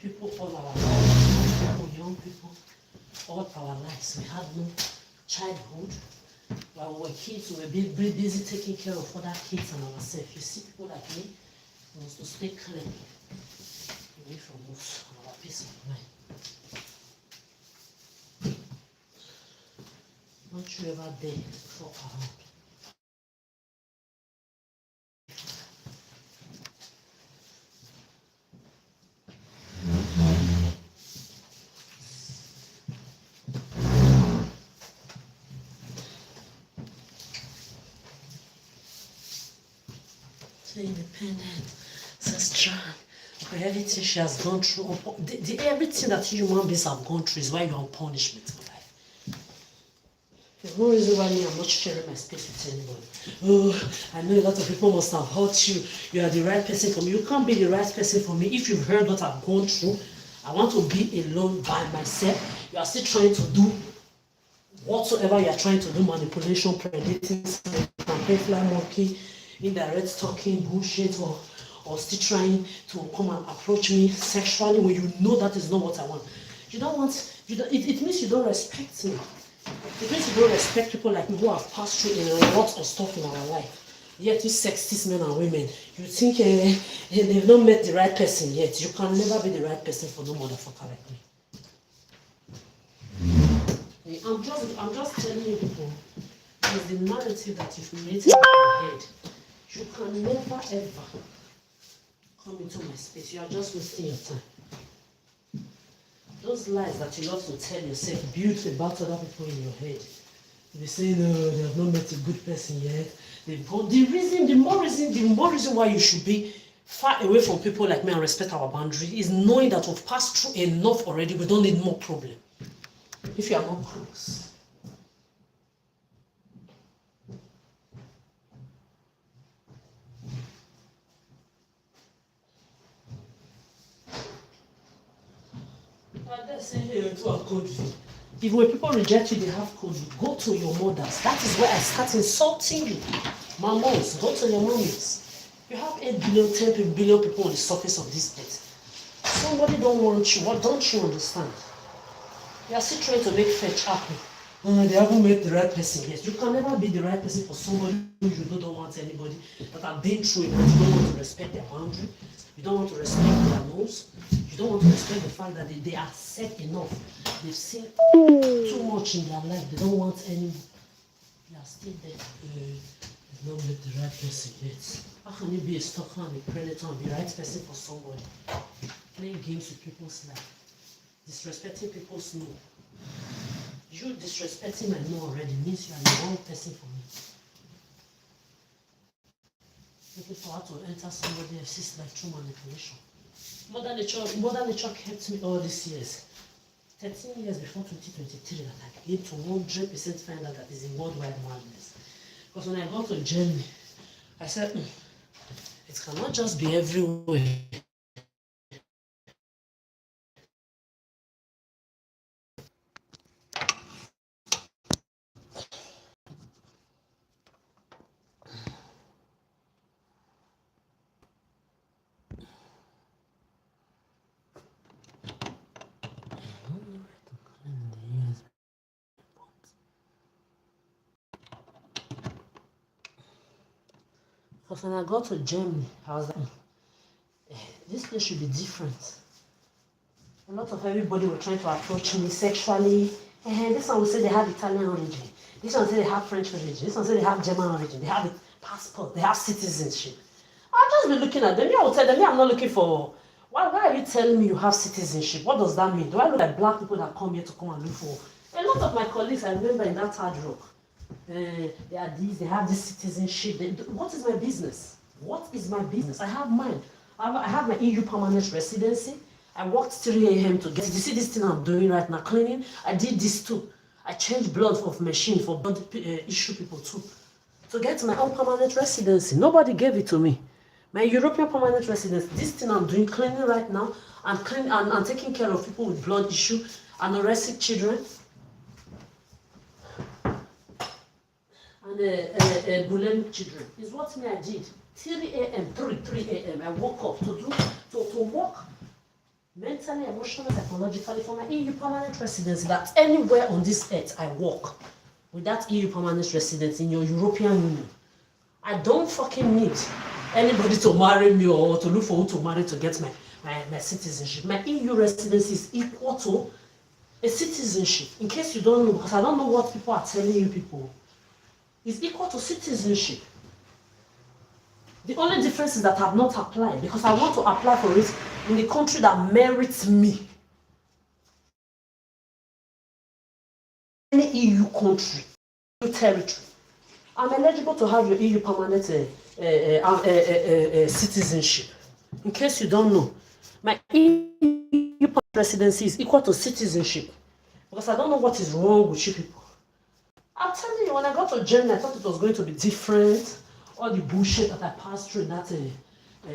Speaker 1: people all our lives, people, young people, all our lives. We had no childhood. While we were kids, we were busy taking care of other kids and ourselves. You see people like me, we must to stay clean away from us and our peace of mind. Don't you ever dare fuck around. So independent, so strong. For everything she has gone through, everything that human beings have gone through is why you're on punishment for life. There's no reason why I'm not sharing my space with anybody. Oh, I know a lot of people must have hurt you. You are the right person for me. You can't be the right person for me if you've heard what I've gone through. I want to be alone by myself. You are still trying to do whatsoever you are trying to do, manipulation, predicting, campaign, fly monkey, indirect talking, bullshit, or still trying to come and approach me sexually when you know that is not what I want. You don't want, it means you don't respect me. It means you don't respect people like me who have passed through a lot of stuff in our life. Yet you sexist men and women, you think they've not met the right person yet. You can never be the right person for no motherfucker like me. I'm just telling you people, it's the narrative that you've created in your head. You can never ever come into my space. You are just wasting your time. Those lies that you love to tell yourself, built about other people in your head. They say, no, they have not met a good person yet. The more reason why you should be far away from people like me and respect our boundaries is knowing that we've passed through enough already. We don't need more problem. If you are not close. If when people reject you, they have code. Go to your mothers. That is where I start insulting you. My moms, go to your mommies. You have 8 billion, 10 billion people on the surface of this earth. Somebody don't want you. What don't you understand? You are still trying to make fetch happen. They haven't met the right person yet. You can never be the right person for somebody who you don't want anybody that have been through it, but you don't want to respect their boundary. You don't want to respect their nose. You don't want to respect the fact that they are set enough. They've seen too much in their life. They don't want any. They are still there. They've not met the right person yet. How can you be a stalker and a predator and be the right person for somebody? Playing games with people's life. Disrespecting people's no. You disrespecting my no already means you are the wrong person for me. Looking for how to enter somebody else's life through manipulation. Mother Nature kept me all these years. 13 years before 2023 that I came to 100% find out that is a worldwide madness. Because when I got to Germany, I said, it cannot just be everywhere. Because when I got to Germany, I was like, this place should be different. A lot of everybody were trying to approach me sexually. This one will say they have Italian origin. This one will say they have French origin. This one will say they have German origin. They have a passport. They have citizenship. I'll just be looking at them. I will tell them, I'm not looking for... Why are you telling me you have citizenship? What does that mean? Do I look like black people that come here to come and look for... A lot of my colleagues, I remember in that hard rock, They are these, they have this citizenship. What is my business? What is my business? I have mine. I have my EU permanent residency. I worked 3 a.m. to get it. You see this thing I'm doing right now, cleaning? I did this too. I changed blood of machine for blood issue people too. To get my own permanent residency. Nobody gave it to me. My European permanent residence, this thing I'm doing, cleaning right now, I'm taking care of people with blood issue, anorexic children, and bulimic children. Is what me I did. 3 a.m., 3 a.m. I woke up to work mentally, emotionally, psychologically for my EU permanent residency. That anywhere on this earth I work with that EU permanent residence in your European Union. I don't fucking need anybody to marry me or to look for who to marry to get my citizenship. My EU residency is equal to a citizenship. In case you don't know, because I don't know what people are telling you people. It's equal to citizenship. The only difference is that I have not applied because I want to apply for it in the country that merits me. Any EU country, EU territory. I'm eligible to have your EU permanent citizenship. In case you don't know, my EU presidency is equal to citizenship. Because I don't know what is wrong with you people. I'm telling you, when I got to Germany, I thought it was going to be different. All the bullshit that I passed through in that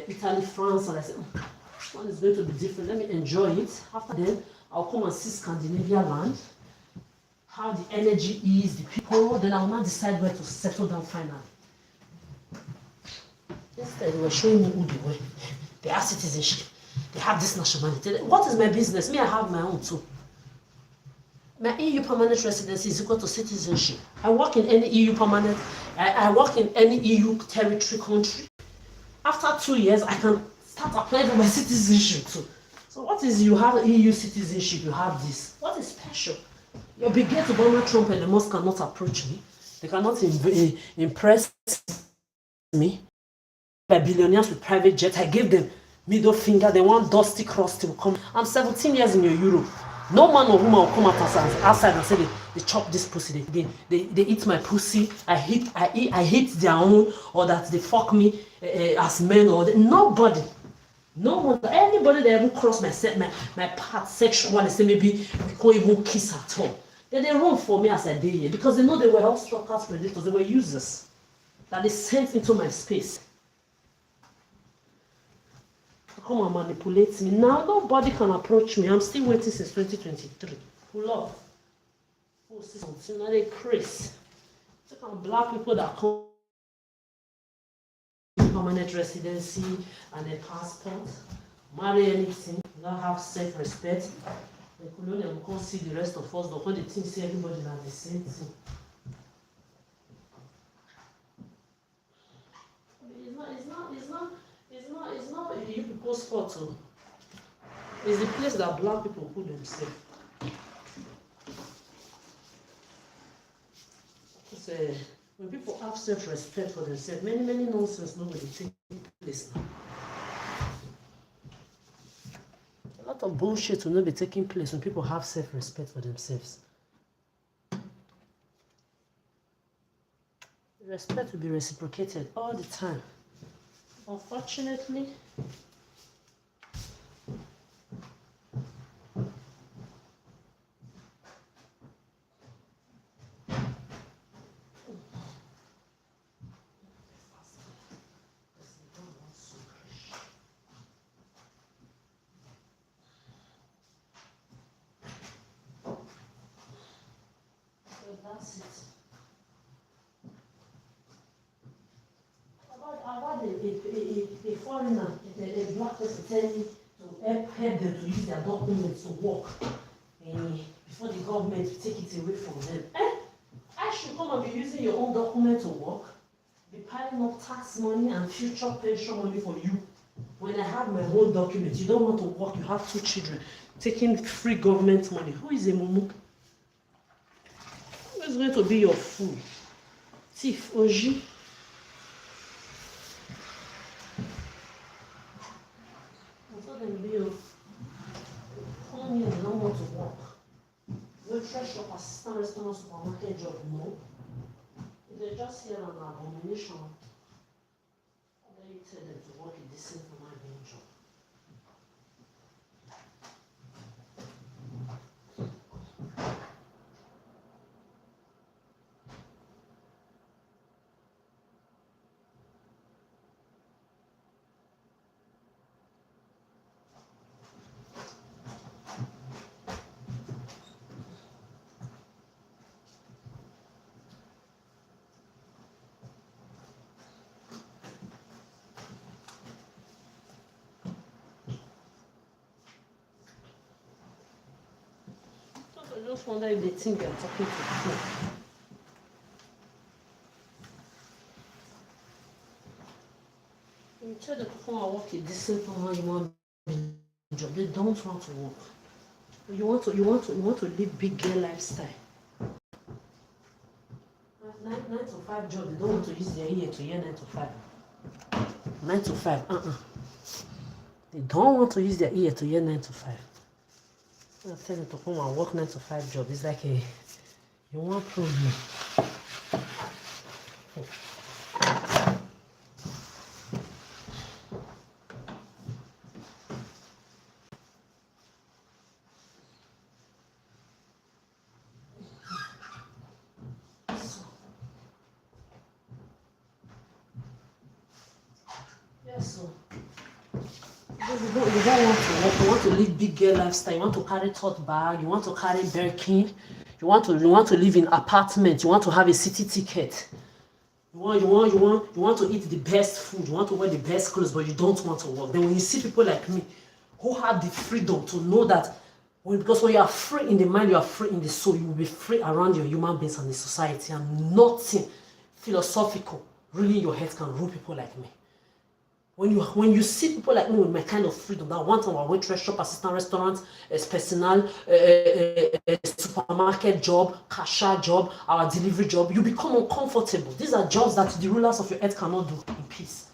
Speaker 1: Italy, France, and I said, this one is going to be different. Let me enjoy it. After then, I'll come and see Scandinavia land, how the energy is, the people. Then I'll not decide where to settle down finally. Yesterday, they were showing me who they were. They have citizenship. They have this nationality. What is my business? Me, I have my own too. My EU permanent residency is equal to citizenship. I work in any EU permanent, I work in any EU territory country. After 2 years, I can start applying for my citizenship too. So what is you have EU citizenship, you have this. What is special? Your bigot Obama, Trump, and the Musk cannot approach me. They cannot impress me. By billionaires with private jets, I gave them middle finger. They want dusty crust to come. I'm 17 years in your Europe. No man or woman will come outside and say they chop this pussy. They eat my pussy. I hit their own, or that they fuck me as men, or nobody. No one, anybody that ever cross my path sexually, say maybe we can't even kiss at all. Then they run for me as I did here because they know they were all struck as predators. They were users that they sent into my space. Come and manipulate me. Now nobody can approach me. I'm still waiting since 2023. Pull up. Oh, see something. Now they crazy. Take on black people that come permanent residency and a passport. Marry anything. Not have self-respect. The colonial will come see the rest of us. But when they think see everybody like the same thing. It's not you people's fault. It's the place that black people put themselves. When people have self-respect for themselves, many nonsense nobody take place now. A lot of bullshit will not be taking place when people have self-respect for themselves. Respect will be reciprocated all the time. Unfortunately, so that's it. About a foreigner, a black person telling you to help them to use their documents to work before the government take it away from them. I should come and be using your own document to work, be piling up tax money and future pension money for you. When I have my own document, you don't want to work, you have 2 children, taking free government money. Who is a mumu? Who is going to be your fool? Thief, Oji. Come here, they don't want to work. Waitress shop, assistant restaurant, supermarket job, no. they just hear an abomination. Then you tell them to work a decent human being job. I just wonder if they think I'm talking to people. You tell the people I work a decent human being job. They don't want to work. You want to live big girl lifestyle. 9 to 5 job. They don't want to use their ear to hear 9 to 5. 9 to 5. They don't want to use their ear to hear 9 to 5. I tell them to come and work 9 to 5 job. It's like you want problem. Yes, so you don't want to work, you want to live big girl lifestyle, you want to carry tote bag, you want to carry Birkin, you want to live in apartment, you want to have a city ticket, you want to eat the best food, you want to wear the best clothes, but you don't want to work. Then when you see people like me who have the freedom to know that because when you are free in the mind, you are free in the soul, you will be free around your human beings and the society, and nothing philosophical really in your head can rule people like me. When you see people like me with my kind of freedom, that one time I waitress, shop assistant, restaurant, personal, supermarket job, cashier job, our delivery job, you become uncomfortable. These are jobs that the rulers of your earth cannot do in peace.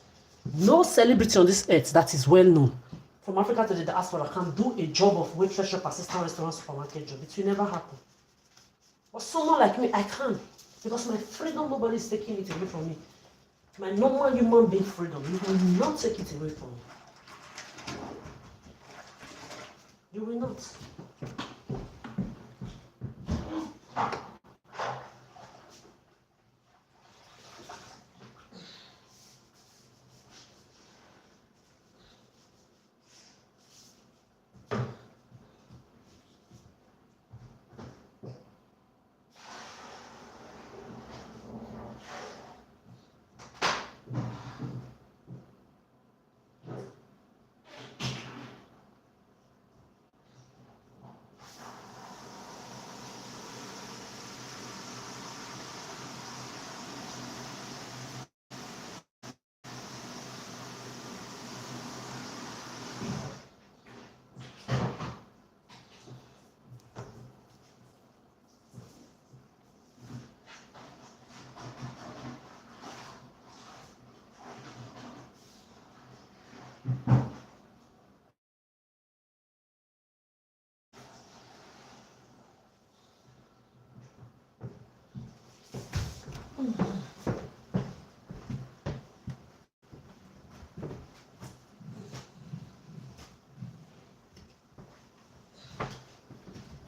Speaker 1: No celebrity on this earth that is well known, from Africa to the diaspora, can do a job of waitress, shop assistant, restaurant, supermarket job. It will never happen. But someone like me, I can. Because my freedom, nobody is taking it away from me. My normal human being freedom, you will not take it away from me. You will not.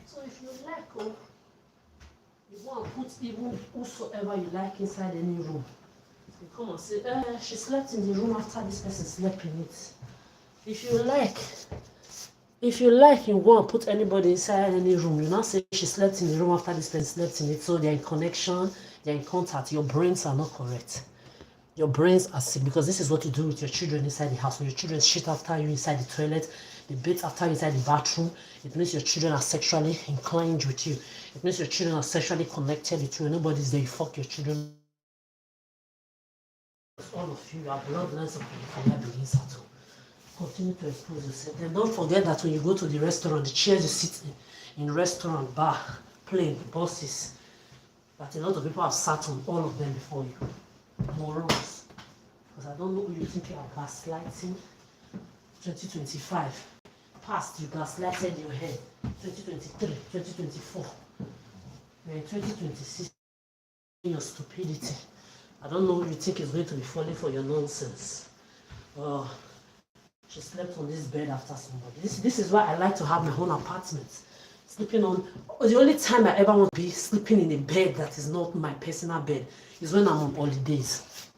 Speaker 1: So if you like, you go and put even whosoever you like inside any room. You come and say, she slept in the room after this person slept in it. If you like, you go and put anybody inside any room. You now say she slept in the room after this person slept in it. So they're in connection, they're in contact. Your brains are not correct. Your brains are sick, because this is what you do with your children inside the house. When your children shit after you inside the toilet, they bathe after you inside the bathroom, it means your children are sexually inclined with you. It means your children are sexually connected with you. When nobody's there, you fuck your children. All of you are bloodlines of the fire begins at home. Continue to expose yourself. Then don't forget that when you go to the restaurant, the chairs you sit in restaurant, bar, plane, buses, that a lot of people have sat on all of them before you. Morons. Because I don't know who you think you are gaslighting. 2025. Past, you gaslighted your head. 2023, 2024. We're in 2026. your stupidity. I don't know who you think is going to be falling for your nonsense. She slept on this bed after somebody. This is why I like to have my own apartment. Sleeping on, the only time I ever want to be sleeping in a bed that is not my personal bed is when I'm on holidays.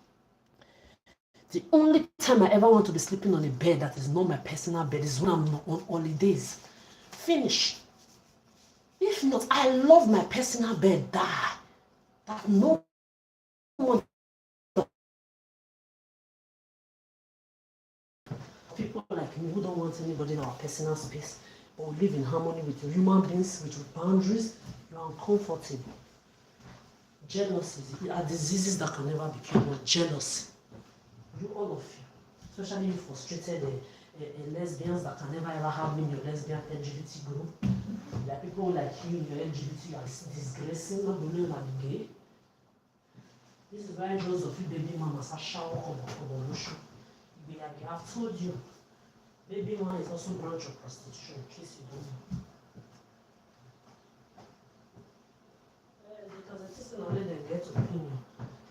Speaker 1: The only time I ever want to be sleeping on a bed that is not my personal bed is when I'm on holidays. Finish. If not, I love my personal bed that no one, people like me who don't want anybody in our personal space, but we live in harmony with human beings, with boundaries. You are uncomfortable. Jealousy are diseases that can never be cured. Jealousy. You, all of you, especially you frustrated lesbians that can never ever have in your lesbian LGBT group. There are people like you in your LGBT, you are disgracing, not only like gay. This is why those of you baby mamas are shower of I've told you, baby mama is also a branch of prostitution, in case you don't know. Because I just don't let them get opinion.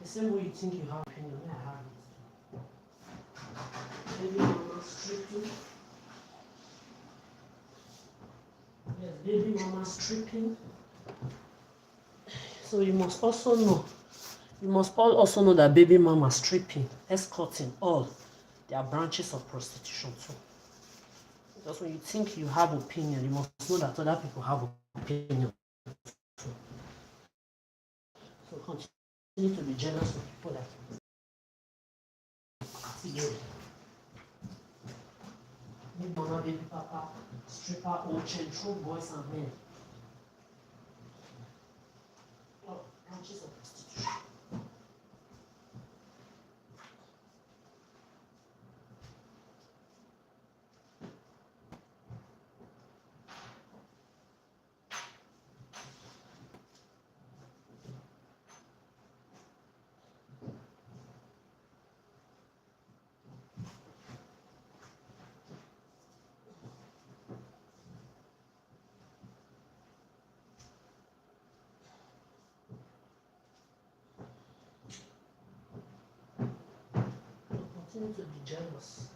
Speaker 1: The same way you think you have opinion, I have it. Baby mama stripping. Yes, baby mama stripping. So you must also know. You must all also know that baby mama stripping, escorting, all they are branches of prostitution too. Because when you think you have opinion, you must know that other people have opinion too. So continue to be jealous of people that big mama, baby papa, stripper, old true boys and men. All branches of prostitution. Continue to be jealous.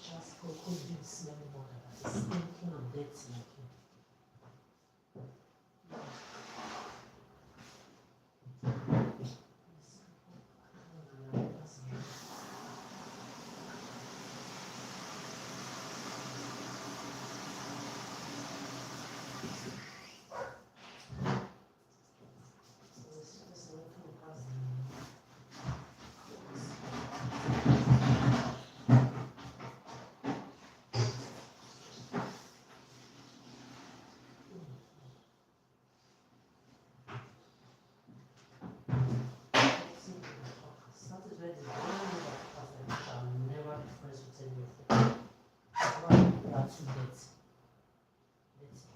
Speaker 1: Just go do smelly water that is stinking and dirty like you. too dirty. Dirty.